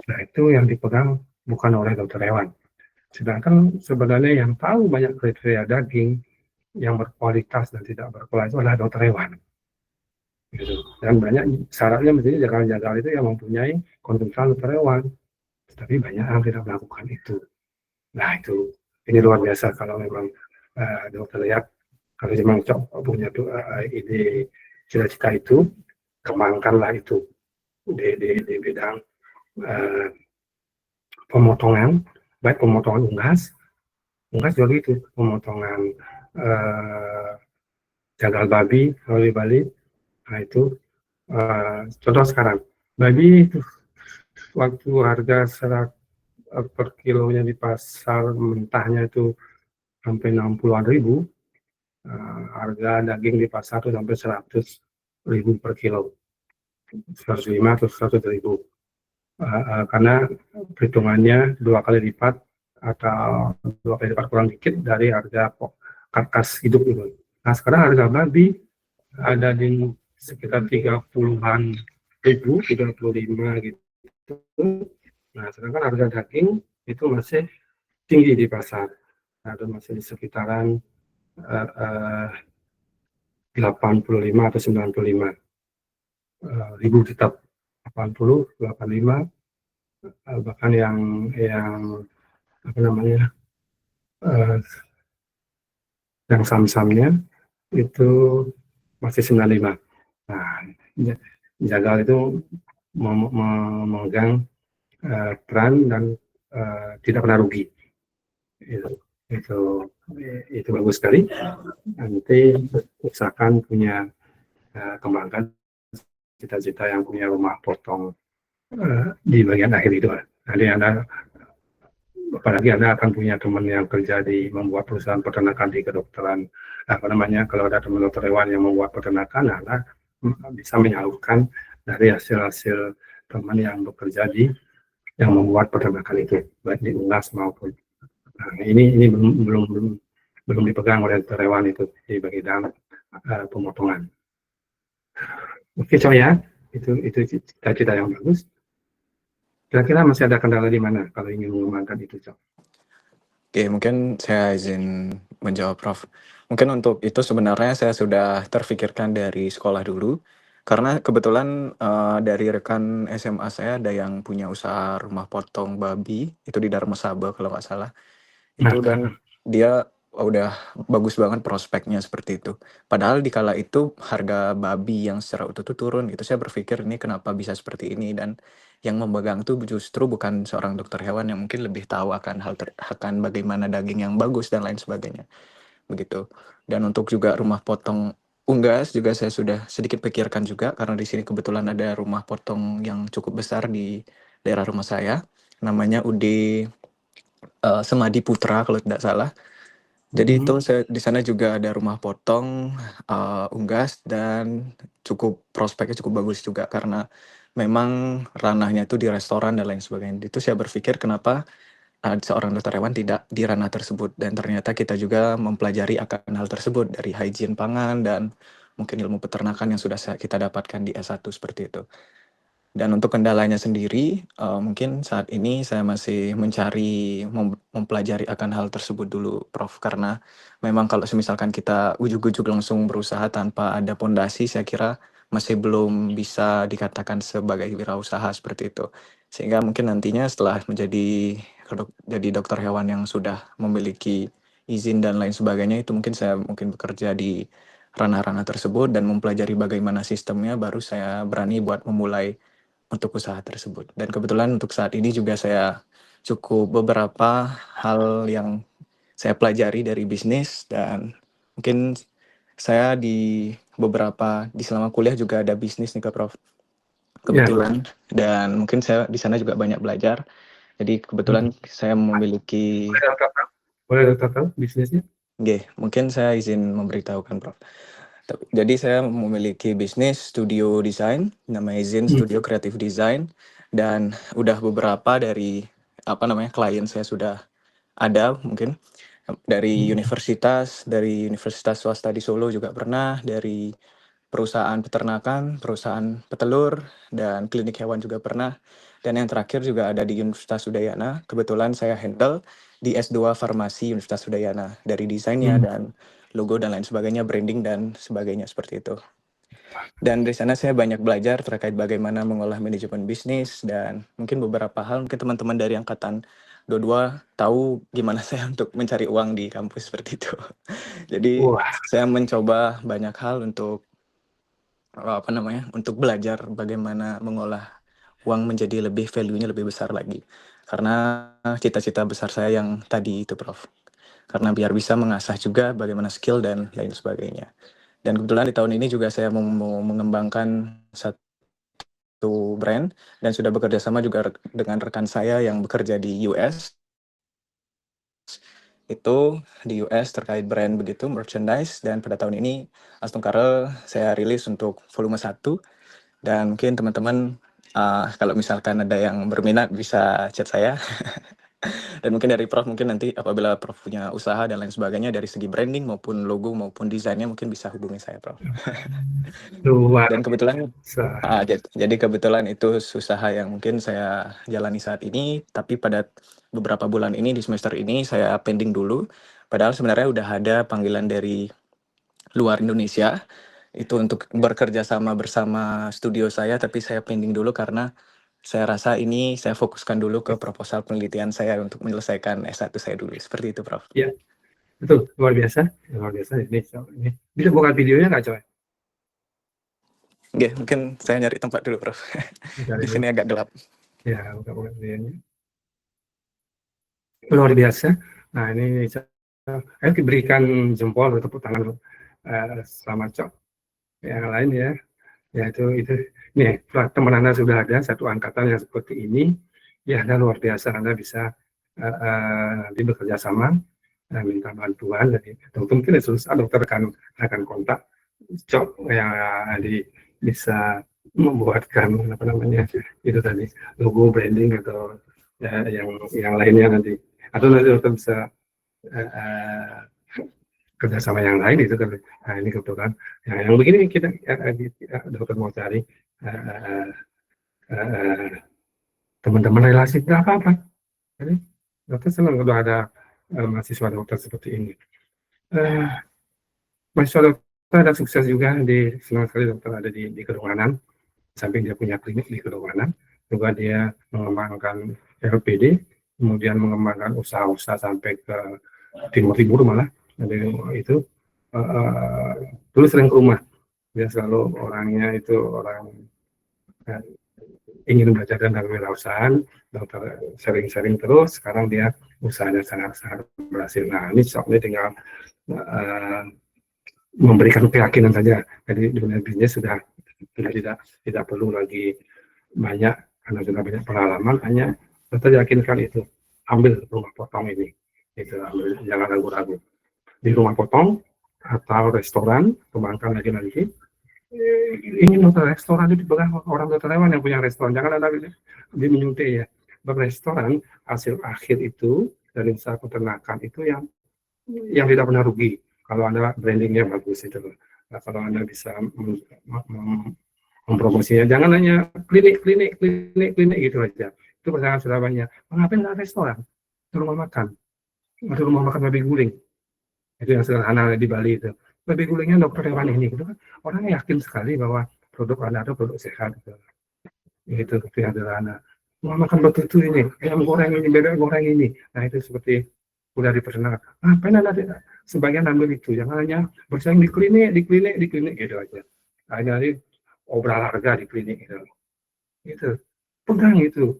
Nah, itu yang dipegang bukan oleh dokter hewan. Sedangkan sebenarnya yang tahu banyak kriteria daging yang berkualitas dan tidak berkualitas itu adalah dokter hewan. Gitu. Dan banyak syaratnya mestinya jagal-jagal itu yang mempunyai konsultan dokter hewan. Tapi banyak yang tidak melakukan itu. Nah, ini luar biasa kalau memang dokter lihat, kalau memang punya ide cita-cita itu, kembangkanlah itu di bidang pemotongan, baik pemotongan unggas juga itu, pemotongan jagal babi kalau di Bali. Nah, itu contoh sekarang babi itu waktu harga per kilonya di pasar mentahnya itu sampai 60-an ribu, harga daging di pasar itu sampai 100.000 per kilo, 105 atau 100.000, karena perhitungannya 2 kali lipat atau 2 kali lipat kurang dikit dari harga karkas hidup itu. Nah, sekarang harga babi ada di sekitar 30-an ribu, 35 gitu. Nah, sedangkan harga daging itu masih tinggi di pasar, atau masih di sekitaran 85 atau 95 ribu tetap, 80, 85, bahkan yang apa namanya, yang samsamnya itu masih 95. Nah, jagal itu memegang peran dan tidak pernah rugi. Itu bagus sekali. Nanti usahakan punya kembangkan cita-cita yang punya rumah potong di bagian akhir itu. Nanti apalagi Anda akan punya teman yang kerja di membuat perusahaan peternakan di kedokteran, kalau ada teman dokter hewan yang membuat peternakan, Anda bisa menyalurkan dari hasil-hasil teman yang bekerja yang membuat peternakan itu, baik di unggas maupun. Nah, ini belum dipegang oleh dokter hewan itu di bagian pemotongan. Oke, Coy ya, itu cita-cita yang bagus. Kira-kira masih ada kendala di mana kalau ingin mengembangkan itu, Coy? Oke, mungkin saya izin menjawab, Prof. Mungkin untuk itu sebenarnya saya sudah terfikirkan dari sekolah dulu, karena kebetulan dari rekan SMA saya ada yang punya usaha rumah potong babi, itu di Dharmasaba kalau nggak salah. Itu dan dia udah bagus banget prospeknya seperti itu. Padahal di kala itu harga babi yang secara utuh itu turun gitu. Saya berpikir ini kenapa bisa seperti ini, dan yang memegang itu justru bukan seorang dokter hewan yang mungkin lebih tahu akan akan bagaimana daging yang bagus dan lain sebagainya. Begitu. Dan untuk juga rumah potong unggas juga saya sudah sedikit pikirkan juga, karena di sini kebetulan ada rumah potong yang cukup besar di daerah rumah saya. Namanya UD Semadi Putra kalau tidak salah. Jadi itu di sana juga ada rumah potong unggas dan prospeknya cukup bagus juga, karena memang ranahnya itu di restoran dan lain sebagainya. Itu saya berpikir kenapa seorang dokter hewan tidak di ranah tersebut, dan ternyata kita juga mempelajari akan hal tersebut dari hygiene pangan dan mungkin ilmu peternakan yang sudah kita dapatkan di S1 seperti itu. Dan untuk kendalanya sendiri, mungkin saat ini saya masih mencari, mempelajari akan hal tersebut dulu, Prof. Karena memang kalau misalkan kita ujuk-ujuk langsung berusaha tanpa ada pondasi, saya kira masih belum bisa dikatakan sebagai wirausaha seperti itu. Sehingga mungkin nantinya setelah jadi dokter hewan yang sudah memiliki izin dan lain sebagainya, itu mungkin saya bekerja di ranah-ranah tersebut dan mempelajari bagaimana sistemnya, baru saya berani buat memulai untuk usaha tersebut. Dan kebetulan untuk saat ini juga saya cukup beberapa hal yang saya pelajari dari bisnis, dan mungkin saya di selama kuliah juga ada bisnis nih, Prof. Kebetulan, dan mungkin saya di sana juga banyak belajar. Jadi kebetulan saya memiliki. Boleh dokter tahu bisnisnya? Oke, mungkin saya izin memberitahukan, Prof. Jadi saya memiliki bisnis studio desain, namanya Zin Studio Creative Design, dan udah beberapa dari klien saya sudah ada, mungkin dari universitas swasta di Solo juga pernah, dari perusahaan peternakan, perusahaan petelur, dan klinik hewan juga pernah. Dan yang terakhir juga ada di Universitas Udayana. Kebetulan saya handle di S2 Farmasi Universitas Udayana, dari desainnya dan logo dan lain sebagainya, branding dan sebagainya seperti itu. Dan dari sana saya banyak belajar terkait bagaimana mengolah manajemen bisnis, dan mungkin beberapa hal mungkin teman-teman dari angkatan 22 tahu gimana saya untuk mencari uang di kampus seperti itu. Jadi saya mencoba banyak hal untuk untuk belajar bagaimana mengolah uang menjadi lebih value-nya lebih besar lagi. Karena cita-cita besar saya yang tadi itu, Prof. Karena biar bisa mengasah juga bagaimana skill dan lain sebagainya. Dan kebetulan di tahun ini juga saya mau mengembangkan satu brand, dan sudah bekerja sama juga dengan rekan saya yang bekerja di US. Itu di US terkait brand begitu, merchandise, dan pada tahun ini Aston Karel saya rilis untuk volume 1, dan mungkin teman-teman kalau misalkan ada yang berminat bisa chat saya. Dan mungkin dari Prof mungkin nanti apabila Prof punya usaha dan lain sebagainya dari segi branding maupun logo maupun desainnya, mungkin bisa hubungi saya, Prof. Dan kebetulan jadi kebetulan itu usaha yang mungkin saya jalani saat ini, tapi pada beberapa bulan ini di semester ini saya pending dulu. Padahal sebenarnya udah ada panggilan dari luar Indonesia itu untuk bekerja sama bersama studio saya, tapi saya pending dulu karena saya rasa ini saya fokuskan dulu ke proposal penelitian saya untuk menyelesaikan S1 saya dulu. Seperti itu, Prof. Iya, betul. Luar biasa. Ini bisa buka videonya nggak, coy? Oke, mungkin saya nyari tempat dulu, Prof. Di sini agak gelap. Ya, buka videonya. Luar biasa. Nah, ini saya berikan jempol atau tepuk tangan selamat Cok. Yang lain ya. Ya itu nih teman Anda sudah ada satu angkatan yang seperti ini, ya Anda luar biasa. Anda bisa bekerja sama, minta bantuan dari dokter, mungkin dokter akan kontak Cok yang bisa membuatkan itu tadi logo branding atau ya, yang lainnya nanti, atau nanti dokter bisa kerjasama yang lain itu kan. Nah, ini kebetulan yang begini kita dokter mau cari teman-teman relasi apa. Jadi dokter senang kalau ada mahasiswa dokter seperti ini. Mahasiswa dokter ada sukses juga, senang sekali dokter ada di Kedonganan. Samping dia punya klinik di Kedonganan, juga dia mengembangkan LPD, kemudian mengembangkan usaha-usaha sampai ke timur malah. Jadi itu dulu sering ke rumah, dia selalu orangnya itu orang ingin belajar tentang wirausahaan, dokter sering terus. Sekarang dia usahanya sangat berhasil. Nah, ini soalnya tinggal memberikan keyakinan saja. Jadi dunia bisnis sudah tidak perlu lagi banyak, karena sudah banyak pengalaman. Hanya kita yakinkan itu, ambil rumah potong ini, itu ambil, jangan ragu-ragu. Di rumah potong atau restoran, kembangkan lagi ingin nonton restoran itu dipegang orang dokter hewan yang punya restoran, jangan ada dia menyuntik ya. Berrestoran hasil akhir itu dari usaha peternakan itu yang tidak pernah rugi kalau Anda brandingnya bagus itu. Nah, kalau Anda bisa mempromosinya, jangan hanya klinik gitu aja. Itu pertanyaan sudah banyak. Mengapa nggak restoran? Itu rumah makan. Ada rumah makan babi guling. Itu yang sederhana di Bali itu. Babi gulingnya dokter hewan ini, gitu kan. Orang yakin sekali bahwa produk Anda itu produk sehat. Gitu. Itu yang sederhana. Rumah makan betul ini, ayam goreng ini, bebek goreng ini. Nah itu seperti udah diperkenalkan. Ngapain Anda sebagian ambil itu? Jangan hanya bersaing di klinik gitu aja. Hanya obral harga di klinik gitu. Itu pegang itu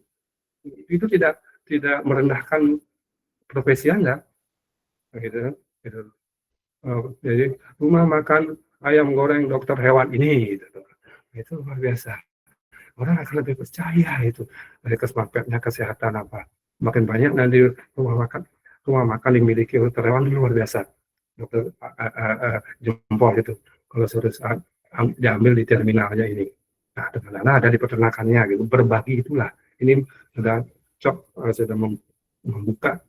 tidak merendahkan profesi Anda gitu. Jadi rumah makan ayam goreng dokter hewan ini gitu. Itu luar biasa, orang akan lebih percaya itu dari kesempatannya kesehatan apa. Makin banyak nanti rumah makan dimiliki dokter hewan luar biasa, dokter jempol itu kalau suatu saat diambil di terminalnya ini. Nah, dengan ada di peternakannya gitu, berbagi itulah. Ini sudah sudah membuka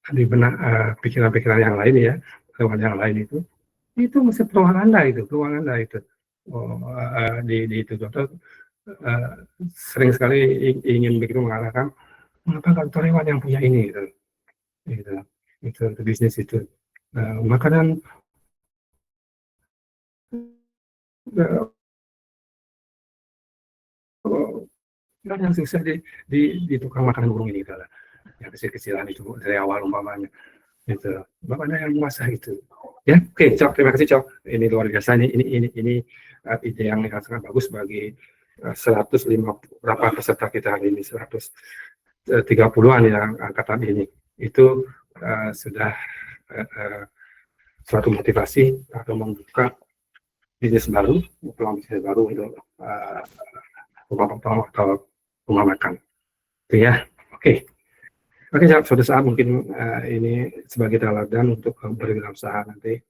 di benak pikiran-pikiran yang lain ya, hewan yang lain itu mesti peluang Anda itu. Di itu dokter sering sekali ingin begitu mengatakan, mengapa dokter hewan yang punya ini itu bisnis itu. Makanan yang susah di tukang makanan burung ini adalah yang kecil-kecilan itu dari awal umpamanya itu bapaknya yang menguasai itu ya. Oke, Cok, terima kasih, Cok, ini luar biasa. Ini ide yang sangat bagus bagi 150 berapa peserta kita hari ini, 130-an yang angkatan ini. Itu sudah suatu motivasi atau membuka bisnis baru, peluang bisnis baru untuk rumah makan itu ya. Oke, suatu saat mungkin ini sebagai teladan untuk berwirausaha nanti.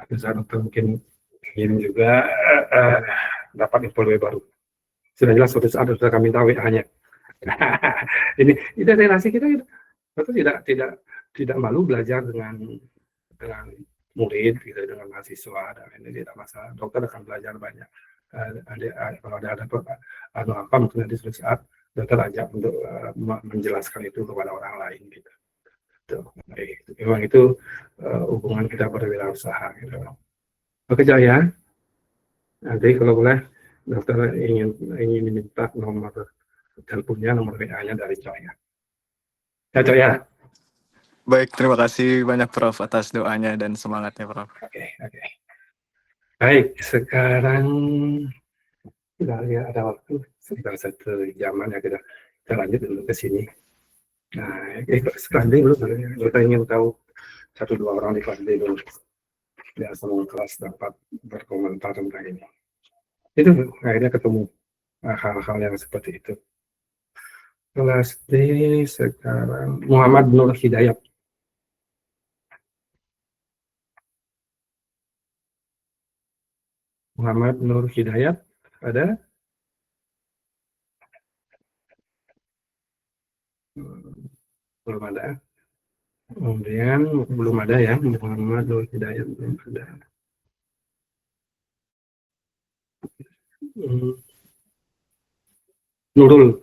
Bisa dokter mungkin ingin juga dapat info lebih baru. Sudah jelas suatu saat sudah kami tahu WA-nya. ini relasi kita betul tidak malu belajar dengan murid gitu, dengan mahasiswa, dan ini tidak masalah. Dokter akan belajar banyak. Kalau ada apa mungkin nanti suatu saat dokter ajak untuk menjelaskan itu kepada orang lain gitu. Memang itu hubungan kita berwirausaha gitu. Oke, Jaya. Nanti kalau boleh dokter ingin minta nomor teleponnya, nomor WA-nya dari Jaya. Ya, Jaya. Baik, terima kasih banyak Prof atas doanya dan semangatnya, Prof. Oke. Baik, sekarang kita lihat ada waktu sekitar 1 jaman ya, kita lanjut dulu ke sini. Nah, kelas D dulu, kita ingin tahu 1-2 orang di kelas D dulu. Ya, semua kelas dapat berkomentar tentang ini. Itu akhirnya ketemu hal-hal yang seperti itu. Kelas D sekarang Muhammad Nur Hidayat. Muhammad Nur Hidayat ada? Belum ada. Kemudian belum ada ya, Muhammad Nur Hidayat belum ada. Nurul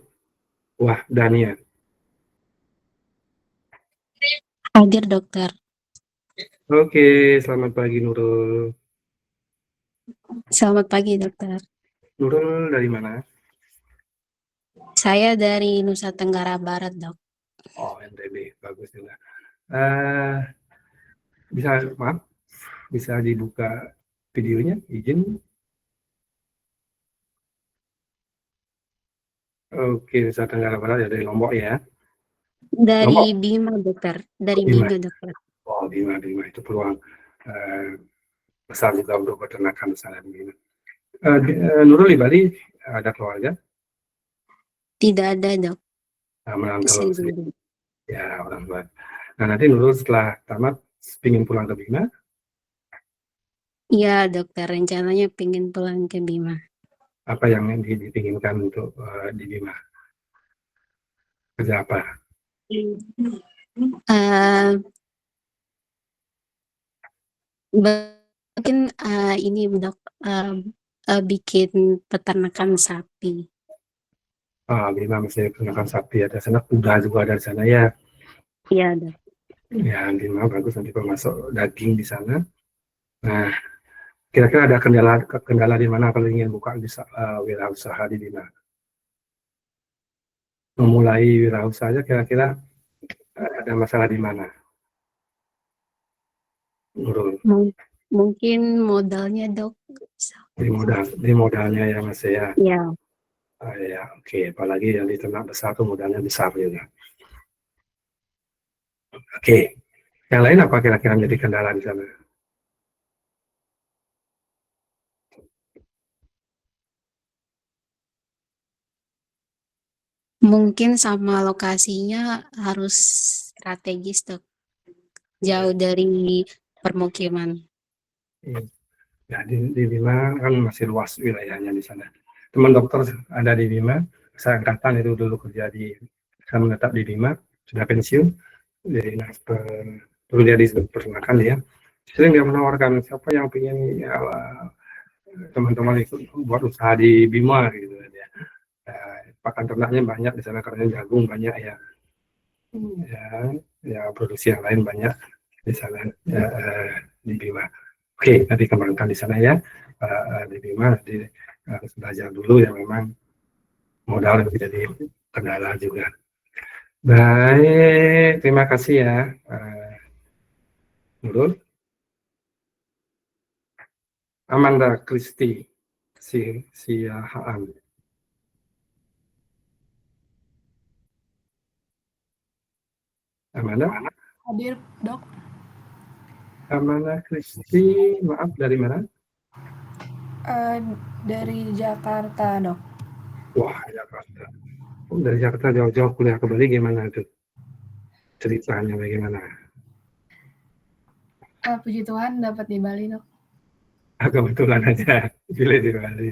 Wahdania. Hadir, dokter. Oke, selamat pagi Nurul. Selamat pagi, dokter. Nurul dari mana? Saya dari Nusa Tenggara Barat, dok. Oh, NTB, bagus juga. Bisa dibuka videonya, izin. Oke, Nusa Tenggara Barat ya, dari Lombok ya. Dari Lombok. Bima, dokter. Dari Bima, dokter. Oh, Bima itu peluang besar juga untuk peternakan misalnya begini. Nurul di Bali ada keluarga? Tidak ada, dok. Merantau sendiri. Ya, orang tua. Nah, nanti Nurul setelah tamat ingin pulang ke Bima? Iya dokter, rencananya pengen pulang ke Bima. Apa yang diinginkan untuk di Bima? Kerja apa? Eh, mungkin ini dok, bikin peternakan sapi. Bima masih menggunakan sapi, ada sana kuda juga ada di sana ya. Iya dok. Ya, Bima bagus nanti pemasok daging di sana. Nah, kira-kira ada kendala di mana kalau ingin buka wirausaha di Bima? Memulai wirausaha kira-kira ada masalah di mana? Nurul, Mungkin modalnya dok. di modalnya ya Mas ya. Ya, Ya, oke. Apalagi yang di ternak besar tuh modalnya besar juga. Oke. Yang lain apa kira-kira menjadi kendala di sana? mungkin sama lokasinya harus strategis dok. Jauh dari permukiman. Ya, di Bima kan masih luas wilayahnya di sana. Teman dokter ada di Bima, saya angkatan itu dulu kerja saya menetap di Bima, sudah pensiun, jadi dulu dia di peternakan ya. Sering dia menawarkan siapa yang ingin ya, teman-teman ikut buat usaha di Bima gitu ya. Pakan ternaknya banyak di sana karena jagung banyak ya. Ya produksi yang lain banyak di sana ya, di Bima. Oke, nanti kembangkan di sana ya. Di Bima nanti harus belajar dulu ya, memang modal yang menjadi kendala juga. Baik, terima kasih ya, Nurul. Amanda Christy Siahaan. Amanda? Hadir, Dok. Amanda Christy, maaf dari mana? Dari Jakarta, Dok. Wah, Jakarta. Dari Jakarta jauh-jauh kuliah ke Bali gimana tuh? Ceritanya bagaimana? Puji Tuhan dapat di Bali, Dok. Kebetulan aja pilih di Bali.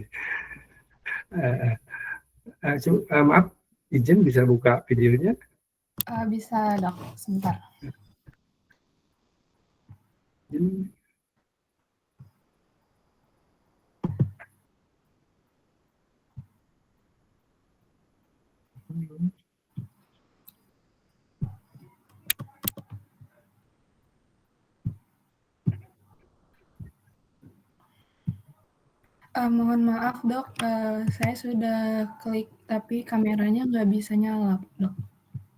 Maaf, izin bisa buka videonya? Bisa, Dok. Sebentar. Mohon maaf, Dok. Saya sudah klik, tapi kameranya nggak bisa nyala, Dok.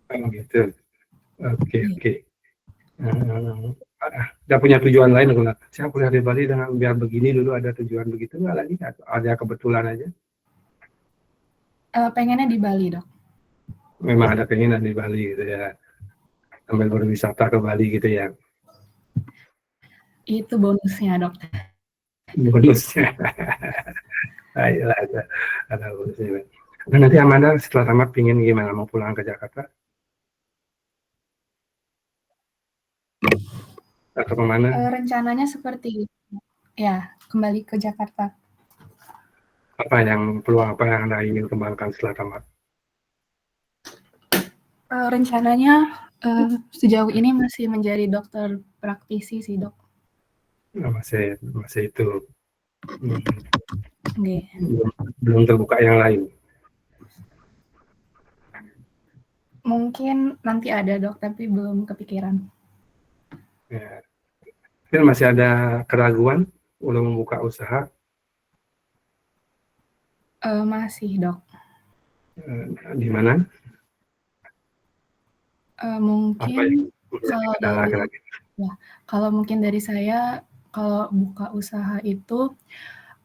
Gitu. Oke. Udah punya tujuan lain nggak? Saya kuliah di Bali dengan biar begini dulu, ada tujuan begitu nggak lagi? Ada kebetulan aja? Pengennya di Bali, Dok. Memang ada keinginan di Bali gitu ya, sambil berwisata ke Bali gitu ya. Itu bonusnya, Dok. Bonusnya. Ayolah, ada bonusnya. Nah, nanti Amanda setelah tamat pingin gimana? Mau pulang ke Jakarta? Atau kemana? Rencananya seperti itu. Ya, kembali ke Jakarta. Peluang apa yang Anda ingin kembangkan setelah tamat? Rencananya sejauh ini masih menjadi dokter praktisi sih, Dok. Masih itu. Okay. Belum terbuka yang lain. Mungkin nanti ada, Dok, tapi belum kepikiran. Ya. Mungkin masih ada keraguan belum membuka usaha? Masih, Dok. Di mana? Mungkin kalau mungkin dari saya, kalau buka usaha itu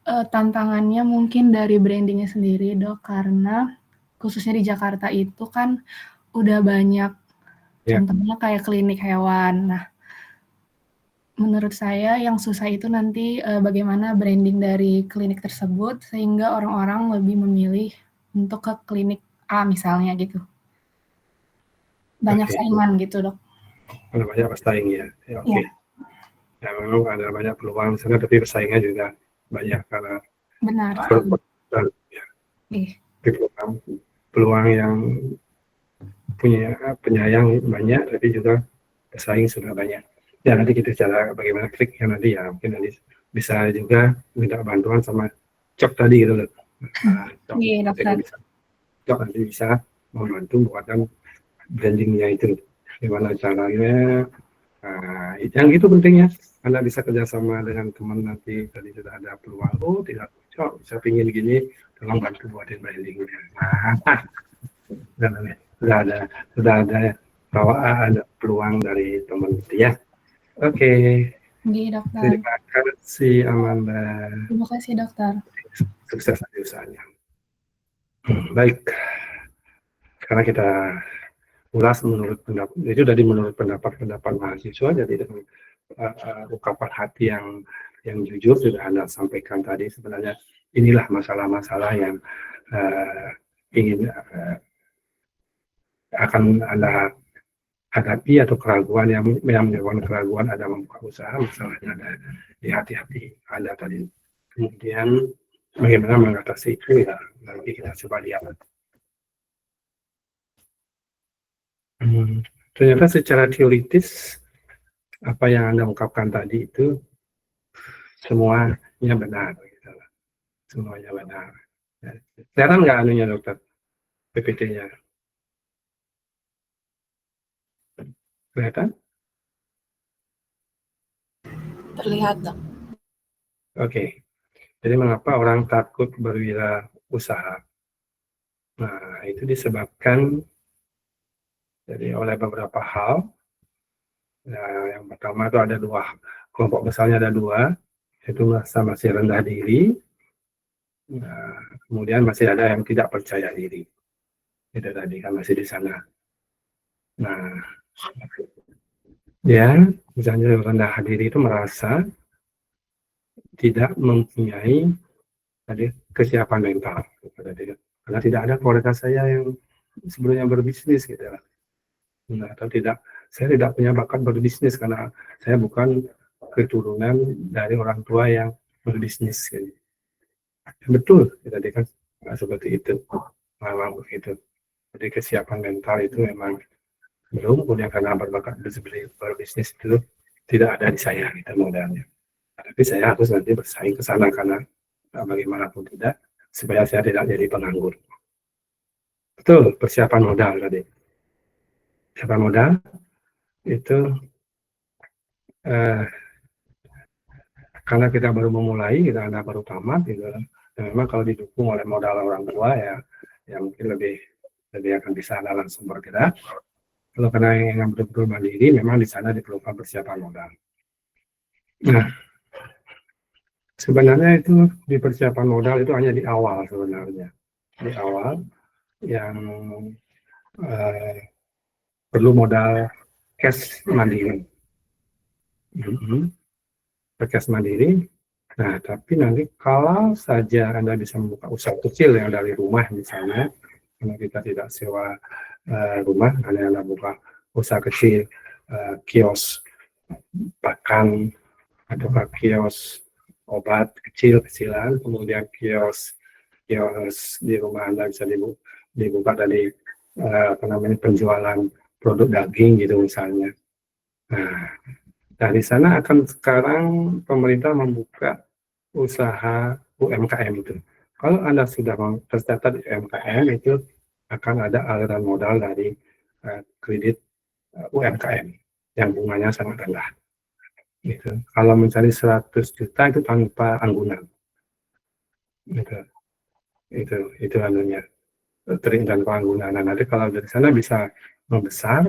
tantangannya mungkin dari brandingnya sendiri, Dok, karena khususnya di Jakarta itu kan udah banyak, contohnya kayak klinik hewan. Nah, menurut saya yang susah itu nanti bagaimana branding dari klinik tersebut sehingga orang-orang lebih memilih untuk ke klinik A misalnya gitu. Banyak saingan gitu, Dok. Banyak pesaing ya. Oke. Ya memang ada banyak peluang di sana, tapi bersaingnya juga banyak karena Benar. dan ya, Ih, peluang yang punya penyayang banyak, tapi juga pesaing sudah banyak. Ya nanti kita cara bagaimana triknya nanti ya, mungkin nanti bisa juga minta bantuan sama Cok tadi gitu loh. Cok, iya dokter. Cok nanti bisa membantu buatkan brandingnya itu. Gimana caranya? Nah, yang itu pentingnya. Anda bisa kerjasama dengan teman nanti tadi sudah ada peluang. Oh tidak cocok, saya pingin gini, tolong bantu buatin brandingnya. Nah, sudah ada bahwa ada peluang dari teman itu ya. Oke, Iya dokter. terima kasih Amanda. Terima kasih dokter. Sukses di usahanya. Baik, sekarang kita ulas menurut pendapat, itu tadi menurut pendapat mahasiswa, jadi dengan ungkapan hati yang jujur sudah Anda sampaikan tadi, sebenarnya inilah masalah-masalah yang ingin akan Anda hadapi, atau keraguan yang menyebabkan keraguan Anda membuka usaha, masalahnya ada di hati-hati Anda tadi. Kemudian bagaimana mengatasi itu ya nanti kita coba lihat. Ternyata secara teoritis apa yang Anda ungkapkan tadi itu semuanya benar, gitu. Semuanya benar. Kelihatan nggak anunya dokter, PPT-nya? Kelihatan? Terlihat, Dok. Oke. Jadi mengapa orang takut berwirausaha? Nah, itu disebabkan jadi oleh beberapa hal. Nah, yang pertama itu ada dua, kelompok besarnya ada dua, yaitu merasa masih rendah diri. Nah, kemudian masih ada yang tidak percaya diri. Itu tadi kan masih di sana. Nah, ya, misalnya rendah diri itu merasa tidak mempunyai tadi kesiapan mental, karena tidak ada keluarga saya yang sebelumnya berbisnis gitu. Nah, atau saya tidak punya bakat berbisnis karena saya bukan keturunan dari orang tua yang berbisnis. Gitu. Betul, tadi kan seperti itu, memang begitu. Jadi kesiapan mental itu memang belum, kemudian karena berbakat berbisnis itu tidak ada di saya gitu modalnya. Tapi saya harus nanti bersaing ke sana karena bagaimanapun tidak, supaya saya tidak jadi penganggur. Betul, persiapan modal tadi. Persiapan modal itu karena kita baru memulai, kita anak baru tamat, gitu. Dan memang kalau didukung oleh modal orang tua ya mungkin lebih akan bisa langsung bergerak. Kalau karena yang betul-betul mandiri, memang di sana diperlukan persiapan modal. Nah, sebenarnya itu di persiapan modal itu hanya di awal sebenarnya. Di awal yang perlu modal cash mandiri. Cash mandiri. Nah, tapi nanti kalau saja Anda bisa membuka usaha kecil yang dari rumah misalnya, karena kita tidak sewa rumah, Anda buka usaha kecil, kios pakan atau kios obat kecil-kecilan, kemudian kios di rumah Anda bisa dibuka dari penjualan produk daging gitu misalnya. Nah, dari sana akan sekarang pemerintah membuka usaha UMKM itu. Kalau Anda sudah tercatat di UMKM itu akan ada aliran modal dari kredit UMKM yang bunganya sangat rendah. Gitu. Kalau mencari 100 juta itu tanpa anggunan. Gitu. Itu anunya. Terindah tanpa anggunan. Nah, nanti kalau dari sana bisa membesar,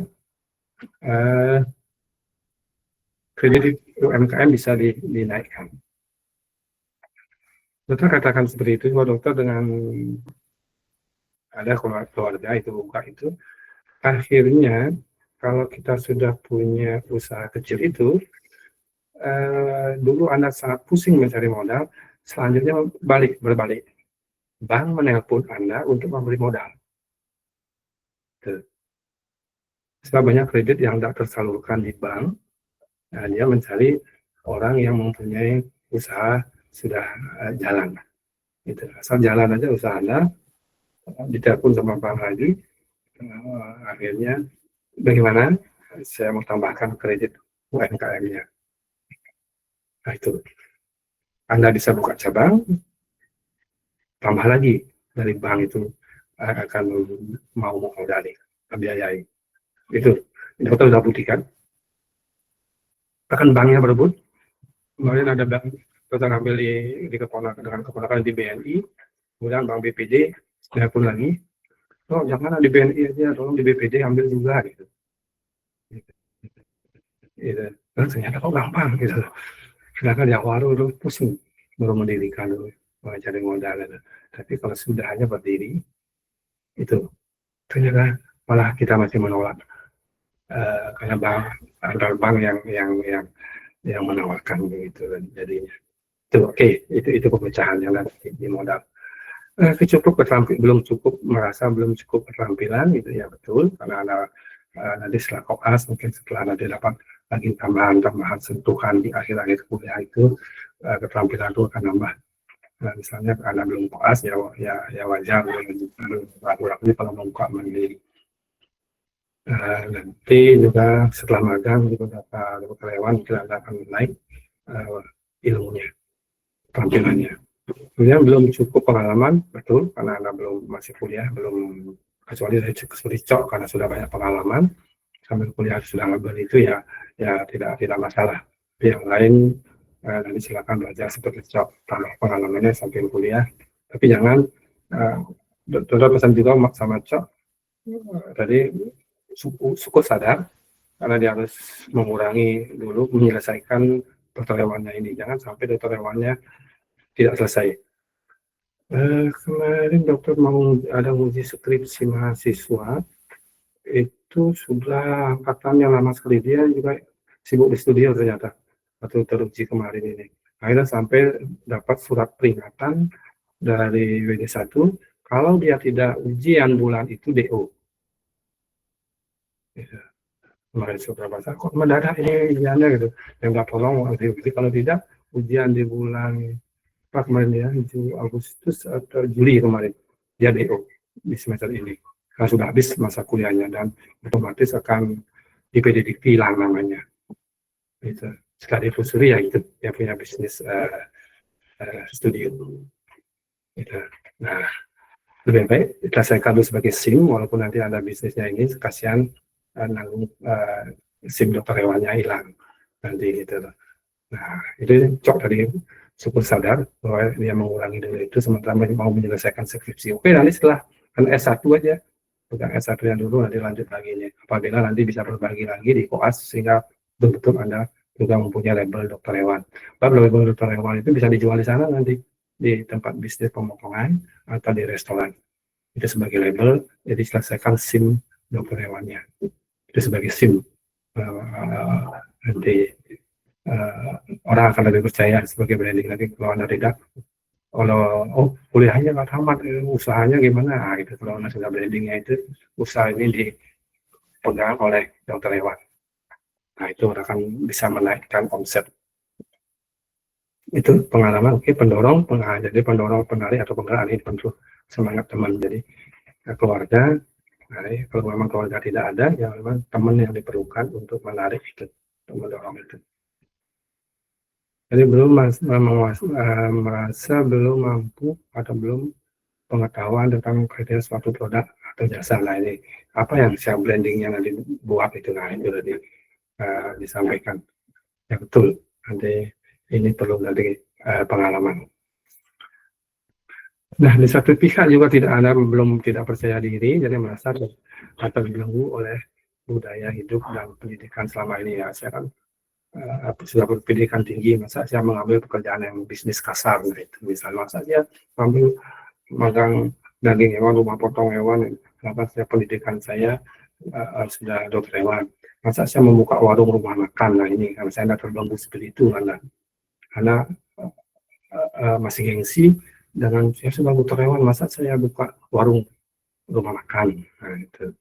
kredit UMKM bisa dinaikkan. Dokter katakan seperti itu, bahwa dokter dengan ada keluarga itu buka itu, akhirnya kalau kita sudah punya usaha kecil itu, dulu Anda sangat pusing mencari modal, selanjutnya berbalik. Bank menelpon Anda untuk memberi modal. Sebab banyak kredit yang tidak tersalurkan di bank, nah dia mencari orang yang mempunyai usaha sudah jalan. Gitu. Asal jalan aja usaha Anda, ditelepon sama bank lagi, akhirnya bagaimana saya mau tambahkan kredit UMKM-nya. Nah itu, Anda bisa buka cabang, tambah lagi dari bank itu akan mau mengodali, membiayai. Itu, dokter sudah buktikan. Bahkan banknya berebut. Kemarin ada bank, dokter ambil di keponakan di BNI, kemudian bank BPD, telepon lagi, oh jangan di BNI aja, tolong di BPD ambil juga gitu. Gitu. Dan ternyata kok gampang gitu. Sedangkan yang baru itu pusing, baru mendirikan dulu, cari modal. Gitu. Tapi kalau sudah hanya berdiri, itu ternyata malah kita masih menolak. Karena bank yang menawarkan gitu. Jadinya itu oke, itu pemecahannya nanti di modal. Belum cukup merasa belum cukup keterampilan gitu ya, betul, karena ada nanti setelah koas mungkin setelah nanti dapat lagi tambahan sentuhan di akhir-akhir kuliah itu keterampilan itu akan nambah. Nah, misalnya karena belum koas ya wajar ragu-ragu kalau membuka mandiri. Nanti juga setelah magang juga dapat karyawan kita akan naik ilmunya, tampilannya. Kemudian belum cukup pengalaman, betul, karena Anda belum masih kuliah, belum, kecuali dari cok karena sudah banyak pengalaman, sambil kuliah sudah ngambil itu ya tidak masalah. Tapi yang lain nanti silakan belajar seperti cok, tambah pengalamannya sambil kuliah. Tapi jangan, dokter pesan juga sama cok, tadi cukup sadar, karena dia harus mengurangi dulu, menyelesaikan dokter hewannya ini. Jangan sampai dokter hewannya tidak selesai. Kemarin dokter mau ada uji skripsi mahasiswa, itu sudah angkatan yang lama sekali, dia juga sibuk di studio ternyata waktu teruji kemarin ini. Akhirnya sampai dapat surat peringatan dari WD1 kalau dia tidak ujian bulan itu DO. Gitu. Kemarin sudah bahasa kok mendadak ini ujiannya gitu, yang nggak tolong jadi kalau tidak ujian di bulan kemarin ya, Agustus atau Juli kemarin dia DO di semester ini karena sudah habis masa kuliahnya dan otomatis akan IPD hilang namanya. Itu setelah ditelusuri ya itu yang punya bisnis studio. Itu. Nah, lebih baik kita selesaikan dulu sebagai SIM, walaupun nanti ada bisnisnya ini kasihan nanggung SIM dokter hewannya hilang nanti gitu. Nah, itu cok tadi syukur sadar bahwa dia mengurangi dulu itu sementara mau menyelesaikan skripsi. Oke, nanti setelah kan S1 aja, bukan S1 yang dulu nanti lanjut lagi nih. Apabila nanti bisa berbagi lagi di koas sehingga betul-betul Anda juga mempunyai label dokter hewan. Lalu label dokter hewan itu bisa dijual di sana nanti di tempat bisnis pemotongan atau di restoran. Itu sebagai label, jadi selesaikan SIM dokter hewannya. Itu sebagai SIM. Nanti orang akan lebih percaya sebagai branding lagi. Kalau Anda tidak, kalau kuliahnya nggak tamat, usahanya gimana? Nah, gitu. Kalau Anda sudah brandingnya itu, usaha ini dipegang oleh dokter hewan. Nah, itu akan bisa menaikkan omset. Itu pengalaman, oke, pendorong, jadi pendorong, penarik atau penggerak ini tentu semangat teman. Jadi keluarga, nah, kalau memang keluarga tidak ada, ya memang teman yang diperlukan untuk menarik itu, untuk mendorong itu. Jadi belum merasa belum mampu atau belum pengetahuan tentang kriteria suatu produk atau jasa. Nah ini apa yang saya blendingnya nanti buat itu, nah itu tadi disampaikan. Ya betul, nanti ini perlu nanti pengalaman. Nah di satu pihak juga belum tidak percaya diri, jadi merasa terbelenggu oleh budaya hidup dan pendidikan selama ini ya. Saya kan sudah berpendidikan tinggi, masa saya mengambil pekerjaan yang bisnis kasar, nah itu misalnya masa saya ambil magang daging hewan, rumah potong hewan, kenapa saya pendidikan saya sudah dokter hewan, masa saya membuka warung rumah makan, nah ini karena saya tidak terbelenggu seperti itu karena masih gengsi dengan saya sudah dokter hewan, masa saya buka warung rumah makan, nah itu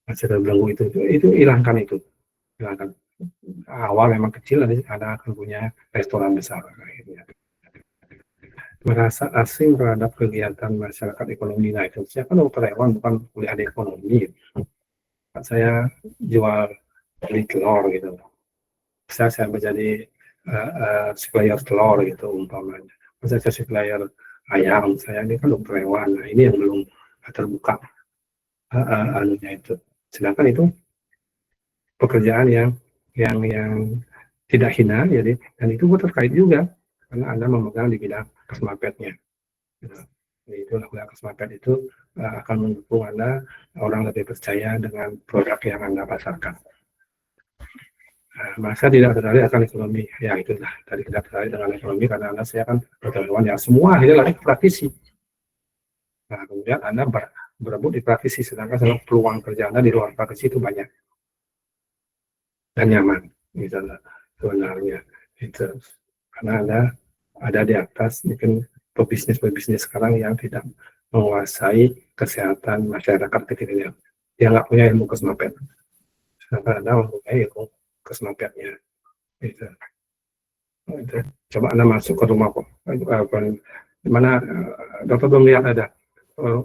masih terbelenggu itu hilangkan itu. Silahkan. awal memang kecil, nanti Anda akan punya restoran besar akhirnya. Merasa asing terhadap kegiatan masyarakat ekonomi. Nah, itu saya kan dokter hewan, bukan kuliah di ekonomi. Saya jual beli telur gitu. Saya menjadi supplier telur gitu umpamanya. Saya supplier ayam, saya ini kan dokter hewan. Nah, ini yang belum terbuka anunya itu. Sedangkan itu pekerjaan yang tidak hina, jadi dan itu terkait juga karena Anda memegang di bidang kesmapetnya. Gitu. Jadi itulah kuliah kesmapet itu akan mendukung Anda orang lebih percaya dengan produk yang Anda pasarkan. Masa tidak tertarik akan ekonomi, ya itulah tadi tidak tertarik dengan ekonomi karena Anda saya kan dokter hewan yang semua akhirnya lari ke praktisi. Nah kemudian Anda berebut di praktisi, sedangkan peluang kerja Anda di luar praktisi itu banyak dan nyaman, misalnya sebenarnya itu karena Anda ada di atas mungkin pebisnis sekarang yang tidak menguasai kesehatan masyarakat kecilnya, dia nggak punya ilmu kesmapet, sedangkan Anda mempunyai ilmu kesmapetnya. Itu. Coba Anda masuk ke rumah kok, di mana dokter belum lihat ada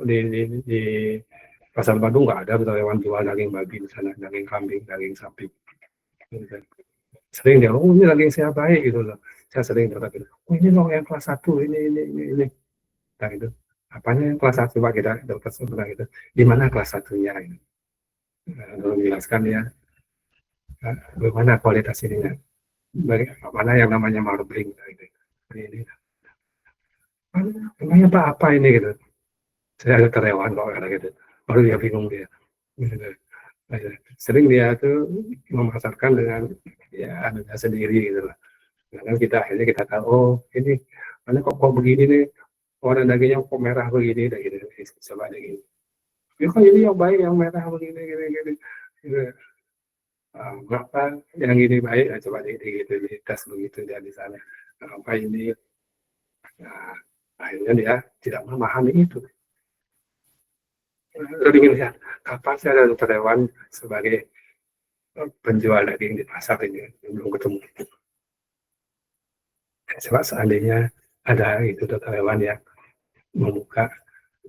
di pasar Bandung nggak ada hewan jual daging babi di sana, daging kambing, daging sapi. Gitu. Sering dia, oh ini daging saya baik gitu loh. Saya sering berkata, oh ini loh yang kelas 1, ini. Nah itu, apanya yang kelas 1 Pak, kita dokter sebenarnya gitu. Di mana kelas 1-nya? Gitu. Nah, menjelaskan ya, bagaimana kualitas ininya. Mana yang namanya marbling gitu. Ini namanya apa ini gitu. Saya ada karyawan kok ada gitu. Baru dia bingung dia. Gitu. Sering dia tuh memasarkan dengan ya anunya sendiri gitu lah. Nah, kita akhirnya kita tahu, oh ini mana kok begini nih, warna dagingnya kok merah begini, dan gitu. Coba deh gitu. Ya kan ini yang baik, yang merah begini, gini. Maka yang ini baik, coba deh gitu, di tes begitu dia di sana. Apa ini? Nah, akhirnya dia tidak memahami itu. Lebih melihat kapan saya ada dokter hewan sebagai penjual daging di pasar ini belum ketemu. Coba seandainya ada itu dokter hewan yang membuka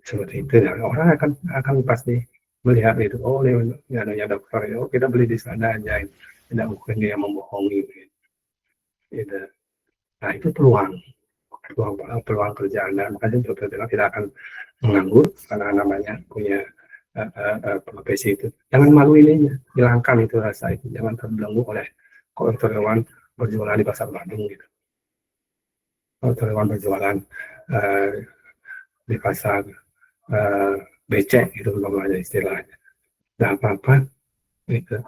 seperti itu, ya, orang akan pasti melihat itu. Oh ini adanya dokter, oh kita beli di sana aja, tidak mungkin dia membohongi. Gitu. Nah itu peluang kerjaan, makanya dokter bilang tidak akan menganggur karena namanya punya profesi itu. Jangan malu ininya, hilangkan itu rasa itu, jangan terbelenggu oleh dokter hewan berjualan di pasar Bandung gitu. Dokter hewan berjualan di pasar becek itu namanya istilahnya. Nah apa-apa itu.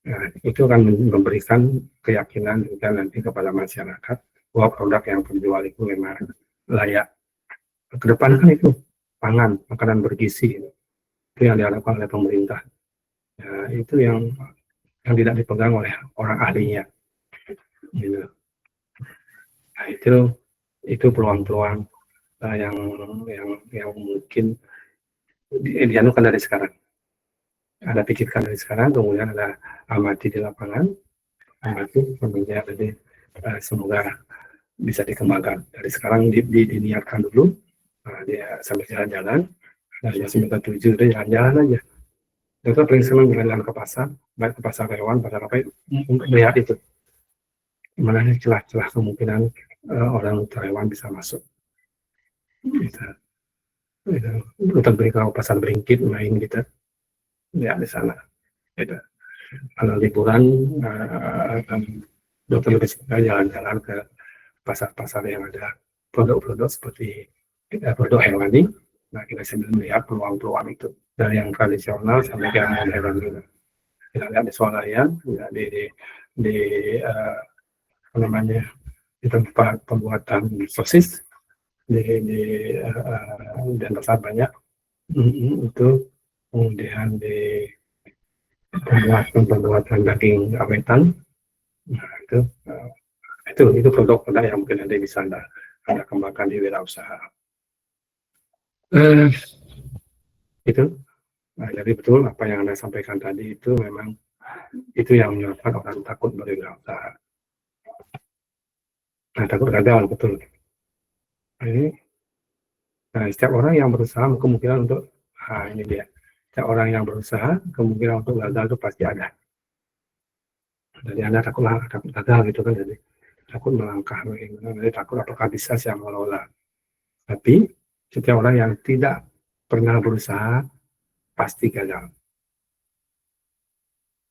Nah, itu akan memberikan keyakinan juga nanti kepada masyarakat bahwa produk yang terjual itu memang layak. Kedepankan itu pangan, makanan bergizi itu yang diharapkan oleh pemerintah. Ya, itu yang tidak dipegang oleh orang ahlinya. Gitu. Nah, itu peluang-peluang yang mungkin dianukan dari sekarang. Ada pikirkan dari sekarang, kemudian ada amati di lapangan, amati kemudian jadi semoga bisa dikembangkan. Dari sekarang diniatkan dulu, dia sambil jalan-jalan, dari jam 9-7 dia jalan-jalan aja. Dokter paling senang jalan-jalan ke pasar, baik ke pasar hewan, pasar apa, untuk melihat itu. Mana celah-celah kemungkinan orang hewan bisa masuk. Bisa. Dokter beri ke pasar Beringkit main gitu. Ya di sana. Gitu. Kalau liburan, dokter lebih suka jalan-jalan ke pasar-pasar yang ada produk-produk seperti produk hewani. Nah, kita sambil melihat peluang-peluang itu dari yang tradisional sampai ke yang modern gitu. Kita lihat di swalayan, ya, di apa namanya, di tempat pembuatan sosis di Denpasar banyak itu, kemudian di pembuatan daging awetan. Nah, itu produk-produk yang mungkin nanti bisa anda kembangkan di wirausaha. Itu. Nah, jadi betul apa yang Anda sampaikan tadi itu memang Itu yang menyebabkan orang takut berwirausaha. Nah, takut gagal, betul. Ini, nah, setiap orang yang berusaha kemungkinan untuk, ini dia. Setiap orang yang berusaha kemungkinan untuk gagal itu pasti ada. Jadi Anda takut gagal gitu kan, jadi takut melangkah, jadi takut apakah bisa saya mengelola. Tapi setiap orang yang tidak pernah berusaha pasti gagal.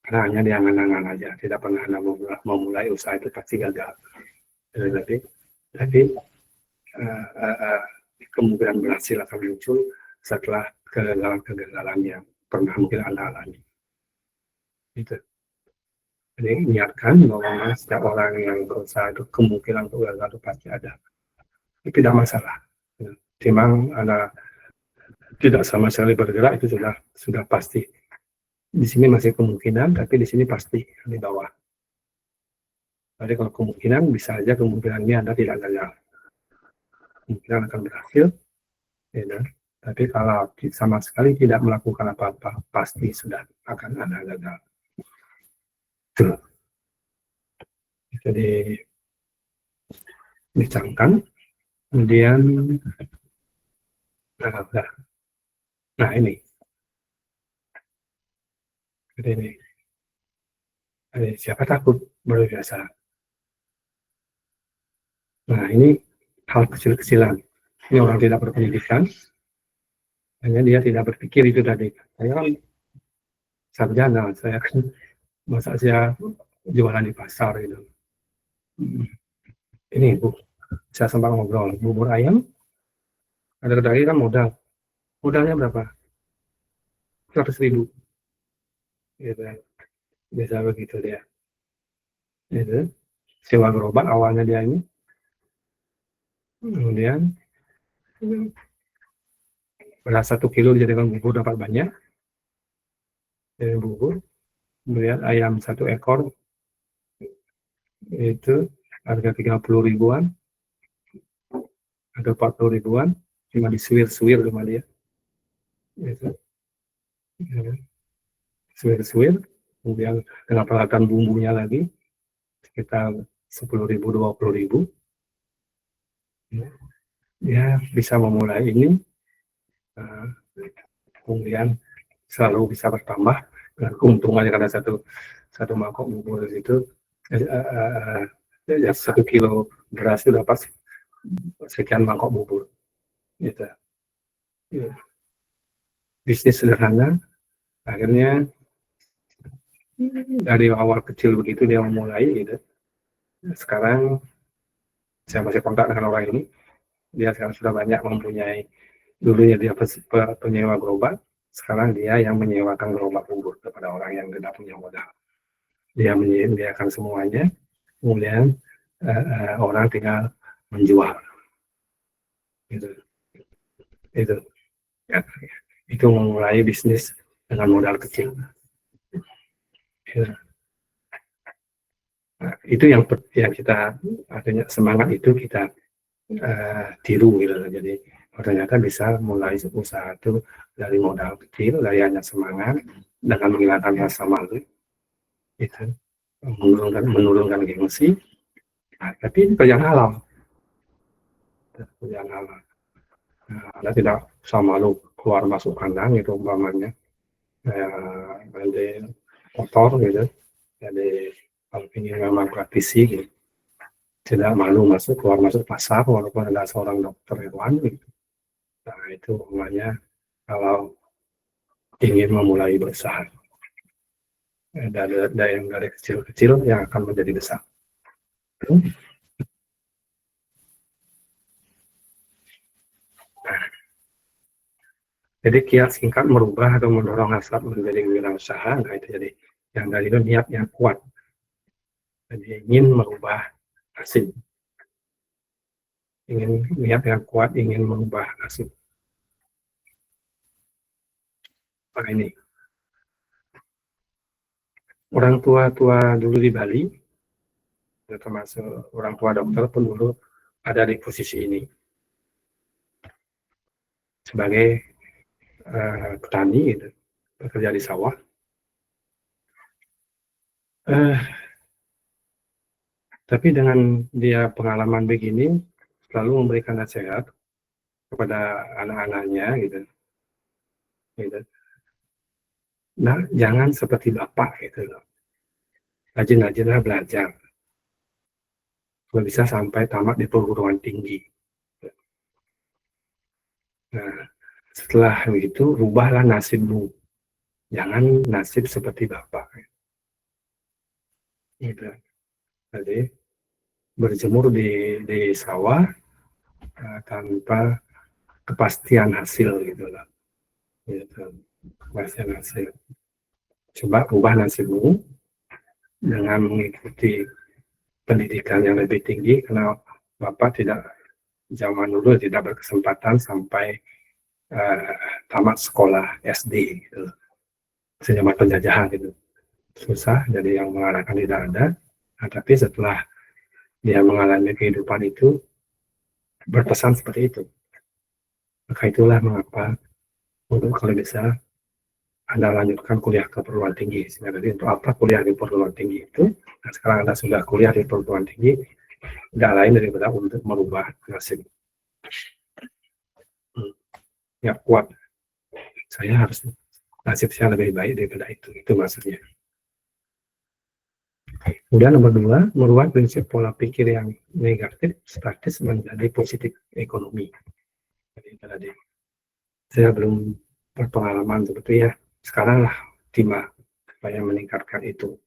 Karena hanya di angan-angan aja, tidak pernah Anda memulai usaha itu pasti gagal. Tapi kemungkinan berhasil akan muncul setelah kegagalan-kegagalan yang pernah mungkin Anda alami. Itu. Jadi niatkan bahwa setiap orang yang berusaha itu kemungkinan untuk gagal itu pasti ada. Itu tidak masalah. Timbang Anda tidak sama sekali bergerak itu sudah pasti. Di sini masih kemungkinan, tapi di sini pasti di bawah. Jadi kalau kemungkinan bisa aja kemungkinannya Anda tidak gagal. Kemungkinan akan berhasil, ya, tapi kalau sama sekali tidak melakukan apa-apa, pasti sudah akan Anda gagal. Tuh. Jadi dicamkan, kemudian nah ini. Jadi ini. Siapa takut berbiasa? Nah, ini hal kecil-kecilan. Ini orang tidak berpendidikan, hanya dia tidak berpikir itu tadi. Saya kan sarjana, saya kan masa saya jualan di pasar gitu. Ini Bu, saya sempat ngobrol, bubur ayam, ada kedai kan modalnya berapa? 100.000. Gitu. Biasa begitu dia. Gitu. Sewa gerobak awalnya dia ini. Kemudian beras 1 kilo dijadikan bubur dapat banyak. Jadi bubur. Kemudian ayam 1 ekor itu harga 30 ribuan atau 40 ribuan, cuma disuir-suir sama dia. Gitu. Suir-suir, kemudian dengan peralatan bumbunya lagi sekitar 10.000 20.000, ya bisa memulai ini, kemudian selalu bisa bertambah dengan keuntungannya karena satu mangkok bubur itu ya 1 kilo beras itu dapat sekian mangkok bubur, gitu. Ya. Bisnis sederhana, akhirnya dari awal kecil begitu dia memulai gitu. Sekarang saya masih kontak dengan orang ini, dia sekarang sudah banyak mempunyai, dulunya dia penyewa gerobak, sekarang dia yang menyewakan gerobak bubur kepada orang yang tidak punya modal. Dia menyediakan semuanya, kemudian orang tinggal menjual. Gitu. Itu. Ya. Itu memulai bisnis dengan modal kecil. Ya. Nah, itu yang kita artinya semangat itu kita tiru gitu. Jadi ternyata bisa mulai usaha itu dari modal kecil, dari hanya semangat dengan menghilangkan rasa malu, itu menurunkan gengsi. Nah, tapi ini kerjaan halal. Kerjaan halal. Nah, Anda tidak usah malu keluar masuk kandang itu umpamanya. Nanti kotor gitu. Jadi kalau ingin memang praktisi gitu, tidak malu keluar masuk pasar walaupun ada seorang dokter hewan gitu. Nah itu namanya kalau ingin memulai berusaha. Ada yang dari kecil-kecil yang akan menjadi besar. Nah, jadi kiat singkat merubah atau mendorong hasrat menjadi wirausaha. Nah itu jadi yang dari itu niat yang kuat. Jadi ingin merubah nasib. Niat yang kuat ingin merubah nasib. Nah ini. Orang tua-tua dulu di Bali, termasuk orang tua dokter pun dulu ada di posisi ini. Sebagai petani gitu, bekerja di sawah. Eh, tapi dengan dia pengalaman begini, selalu memberikan nasihat kepada anak-anaknya gitu. Gitu. Nah, jangan seperti bapak gitu loh. Rajin-rajinlah belajar. Kalau bisa sampai tamat di perguruan tinggi. Nah, setelah itu rubahlah nasibmu. Jangan nasib seperti bapak. Gitu. Jadi berjemur di sawah tanpa kepastian hasil gitu loh. Gitu. Kepastian hasil. Coba ubah nasibmu dengan mengikuti pendidikan yang lebih tinggi, karena bapak tidak zaman dulu tidak berkesempatan sampai tamat sekolah SD gitu. Zaman penjajahan gitu. Susah, jadi yang mengarahkan tidak ada. Nah, tapi setelah dia mengalami kehidupan itu berpesan seperti itu. Maka itulah mengapa untuk kalau bisa Anda lanjutkan kuliah ke perguruan tinggi. Sehingga tadi untuk apa kuliah di perguruan tinggi itu? Nah, sekarang Anda sudah kuliah di perguruan tinggi, tidak lain daripada untuk merubah nasib. Ya kuat. Saya harus nasib saya lebih baik daripada itu. Itu maksudnya. Kemudian nomor 2, merubah prinsip pola pikir yang negatif statis menjadi positif ekonomi. Jadi tadi saya belum berpengalaman seperti ya. Sekarang lah timah supaya meningkatkan itu.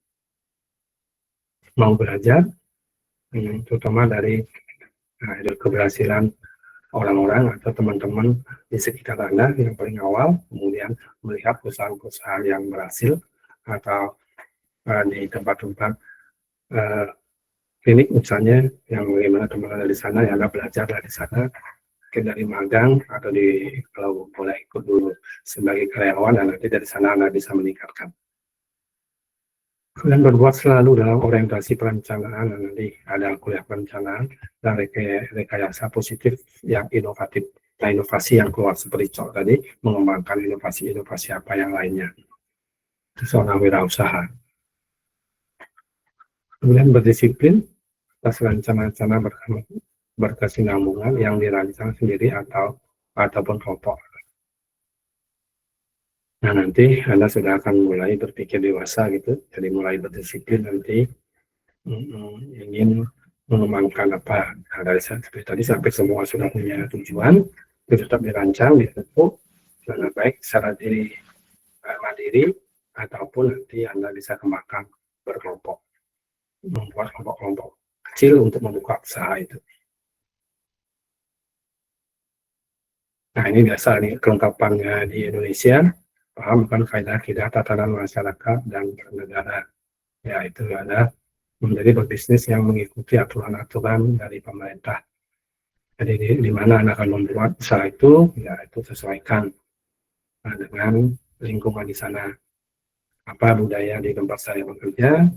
Mau belajar, terutama dari keberhasilan orang-orang atau teman-teman di sekitar Anda yang paling awal, kemudian melihat perusahaan-perusahaan yang berhasil atau di tempat-tempat klinik misalnya yang bagaimana teman Anda di sana, yang Anda belajar dari sana, dari magang atau kalau boleh ikut dulu sebagai karyawan, dan nanti dari sana Anda bisa meningkatkan. Kemudian berbuat selalu dalam orientasi perencanaan, nanti ada kuliah perencanaan dan rekayasa positif yang inovatif. Nah, inovasi yang keluar seperti contoh tadi, mengembangkan inovasi-inovasi apa yang lainnya. Itu seorang wirausaha. Kemudian berdisiplin atas rencana-rencana berkesinambungan yang dirancang sendiri ataupun kelompok. Nah, nanti Anda sudah akan mulai berpikir dewasa gitu, jadi mulai berdisiplin nanti ingin mengembangkan apa. Nah, dari seperti tadi sampai semua sudah punya tujuan, itu tetap dirancang, ditentu, dengan baik secara mandiri ataupun nanti Anda bisa kembangkan berkelompok, membuat kelompok-kelompok kecil untuk membuka usaha itu. Nah, ini biasa nih kelengkapannya di Indonesia. Paham kan kaidah-kaidah tatanan masyarakat dan bernegara. Ya, itu ada menjadi berbisnis yang mengikuti aturan-aturan dari pemerintah. Jadi di mana Anda akan membuat usaha itu, ya itu sesuaikan dengan lingkungan di sana. Apa budaya di tempat saya bekerja,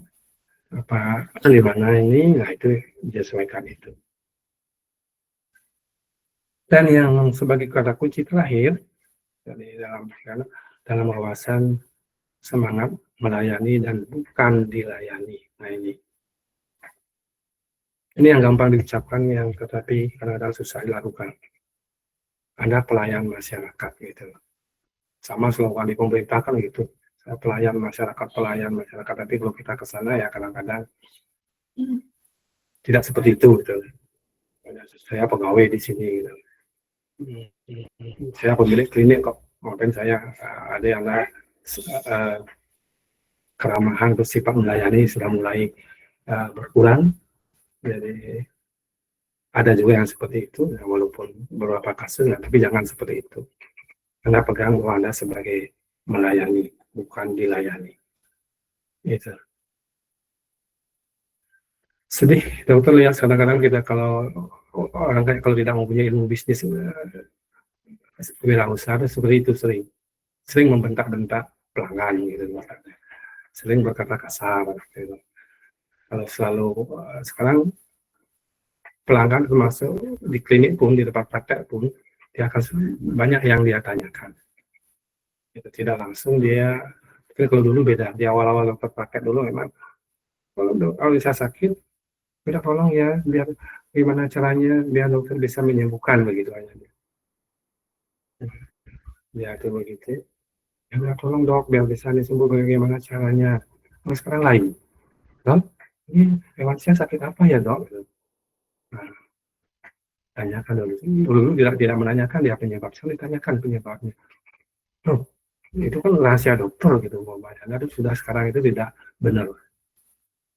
apa di mana ini, nah itu disesuaikan itu. Dan yang sebagai kata kunci terakhir, dari dalam wawasan semangat melayani dan bukan dilayani. Nah ini yang gampang diucapkan, yang tetapi kadang-kadang susah dilakukan. Anda pelayan masyarakat gitu. Sama slogan di pemerintah kan gitu. Pelayan masyarakat. Tapi kalau kita ke sana ya kadang-kadang tidak seperti itu gitu. Saya pegawai di sini gitu. Saya pemilik klinik kok. Mungkin saya ada yang keramahan bersifat melayani sudah mulai berkurang. Jadi ada juga yang seperti itu, ya, walaupun beberapa kasus, ya, tapi jangan seperti itu. Anda pegang bahwa Anda sebagai melayani, bukan dilayani. Gitu. Sedih, dokter lihat kadang-kadang kita kalau orang kalau tidak mempunyai ilmu bisnis, wirausaha seperti itu sering membentak-bentak pelanggan gitu, sering berkata kasar gitu. Kalau selalu sekarang pelanggan termasuk di klinik pun, di tempat praktek pun, dia akan banyak yang dia tanyakan. Itu tidak langsung dia, kalau dulu beda, di awal-awal tempat praktek dulu memang Kalau bisa sakit, minta tolong ya, biar gimana caranya biar dokter bisa menyembuhkan begitu aja. Ya itu begitu. Ya minta tolong dok, biar bisa disembuh bagaimana caranya. Kalau sekarang lain, dok, ini hewan saya sakit apa ya dok? Nah, tanyakan dulu tidak menanyakan dia penyebab, sekali tanyakan penyebabnya. Loh, itu kan rahasia dokter gitu, itu sudah sekarang itu tidak benar.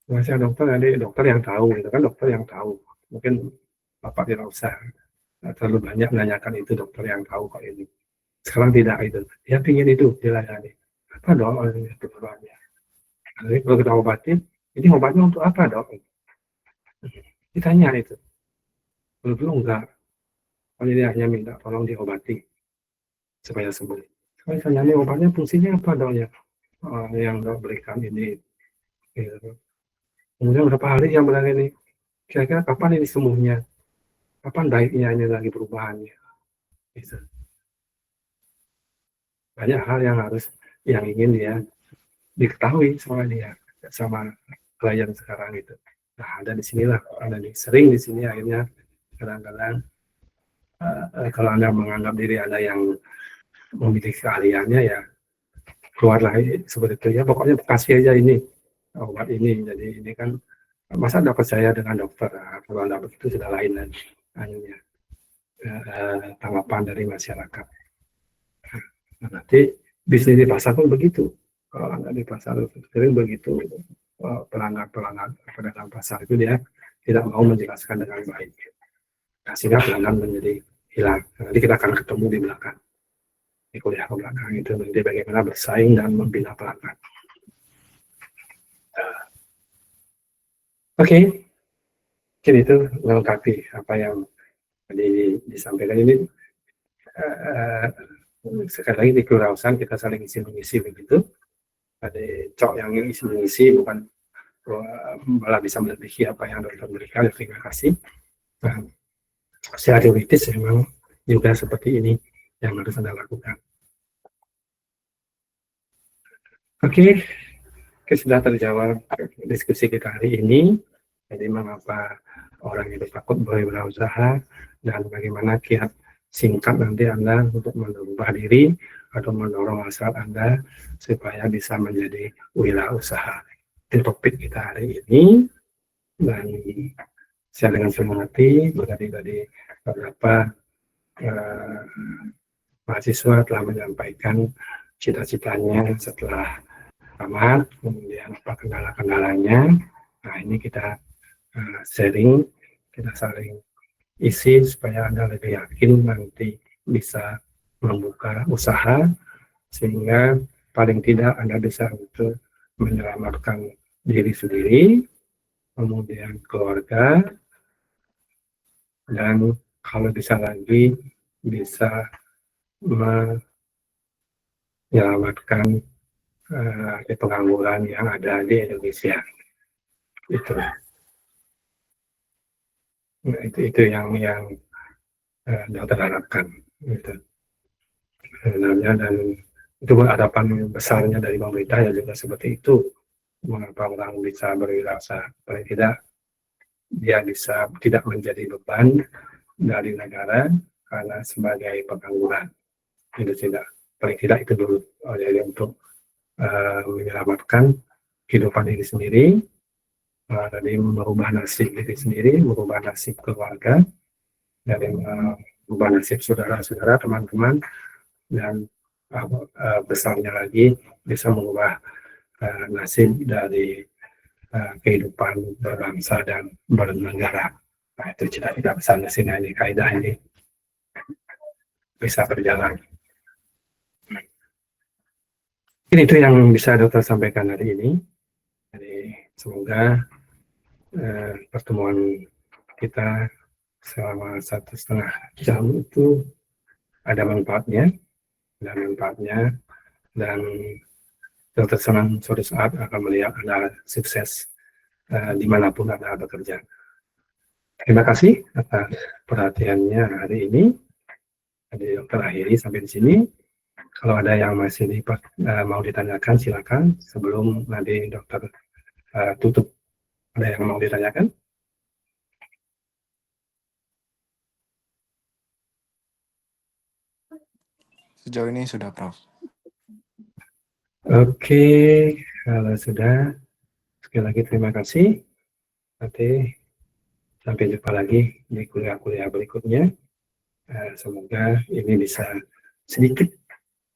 Rahasia dokter, nanti dokter yang tahu gitu kan, dokter yang tahu. Mungkin bapak tidak usah terlalu banyak menanyakan itu, dokter yang tahu kok ini. Sekarang tidak itu, dia pingin itu dilayani. Apa dok keperluannya? Jadi kalau kita obatin, ini obatnya untuk apa dok? Ditanya itu. Dulu enggak, kalau dia hanya minta tolong diobati supaya sembuh. Kalau ditanya ini obatnya fungsinya apa dok ya? Yang dok berikan ini. Gitu. Kemudian berapa hari yang bilang ini? Kira-kira kapan ini sembuhnya? Kapan baiknya ini lagi perubahannya? Gitu. Banyak hal yang ingin dia diketahui sama dia, sama klien sekarang itu. Nah, ada di sinilah, sering di sini akhirnya kadang-kadang kalau Anda menganggap diri Anda yang memiliki keahliannya ya keluarlah seperti itu ya, pokoknya kasih aja ini obat ini. Jadi ini kan masa Anda percaya dengan dokter, kalau Anda begitu sudah lain dan akhirnya tanggapan dari masyarakat. Nah, nanti bisnis di pasar pun begitu. Kalau Anda di pasar sering begitu, pelanggan pedagang pasar itu dia tidak mau menjelaskan dengan baik. Nah, sehingga pelanggan menjadi hilang. Nanti kita akan ketemu di belakang. Di kuliah ke belakang itu nanti bagaimana bersaing dan membina pelanggan. Oke. Mungkin itu melengkapi apa yang tadi disampaikan ini. Sekali lagi di kewirausahaan kita saling isi-mengisi begitu. Ada cok yang isi-mengisi bukan malah bisa melebihi apa yang dokter berikan. Terima kasih. Nah, secara teoritis memang juga seperti ini yang harus Anda lakukan. Oke, sudah terjawab diskusi kita hari ini. Jadi mengapa orang itu takut berwirausaha dan bagaimana kiat singkat nanti Anda untuk merubah diri atau mendorong hasrat Anda supaya bisa menjadi wirausaha. Itu topik kita hari ini, dan saya dengan senang hati tadi beberapa mahasiswa telah menyampaikan cita-citanya setelah tamat, kemudian apa kendala-kendalanya. Nah, ini kita sharing, kita saling isi supaya Anda lebih yakin nanti bisa membuka usaha, sehingga paling tidak Anda bisa untuk menyelamatkan diri sendiri, kemudian keluarga, dan kalau bisa lagi bisa menyelamatkan pengangguran yang ada di Indonesia. Itu yang dokter harapkan gitu. Sebenarnya, dan itu harapan besarnya dari pemerintah ya juga seperti itu. Mengapa orang bisa berwirausaha, paling tidak dia bisa tidak menjadi beban dari negara karena sebagai pengangguran. Itu tidak, paling tidak itu dulu. Jadi untuk menyelamatkan kehidupan diri sendiri, dari merubah nasib diri sendiri, merubah nasib keluarga, dari merubah nasib saudara-saudara, teman-teman, dan besarnya lagi bisa mengubah nasib dari kehidupan berbangsa dan bernegara. Nah, itu cita-cita besarnya, sehingga ini kaidah ini bisa berjalan. Ini itu yang bisa dokter sampaikan hari ini. Jadi semoga pertemuan kita selama 1,5 jam itu ada manfaatnya, dan dokter senang suatu saat akan melihat Anda sukses dimanapun Anda bekerja. Terima kasih atas perhatiannya hari ini. Jadi dokter akhiri sampai di sini. Kalau ada yang masih mau ditanyakan silakan sebelum nanti dokter tutup Ada yang mau ditanyakan? Sejauh ini sudah, Prof. Oke, kalau sudah, sekali lagi terima kasih. Nanti sampai jumpa lagi di kuliah-kuliah berikutnya. Semoga ini bisa sedikit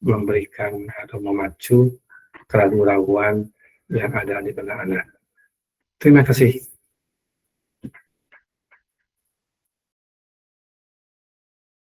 memberikan atau memacu keraguan-keraguan yang ada di benak Anda. Terima kasih.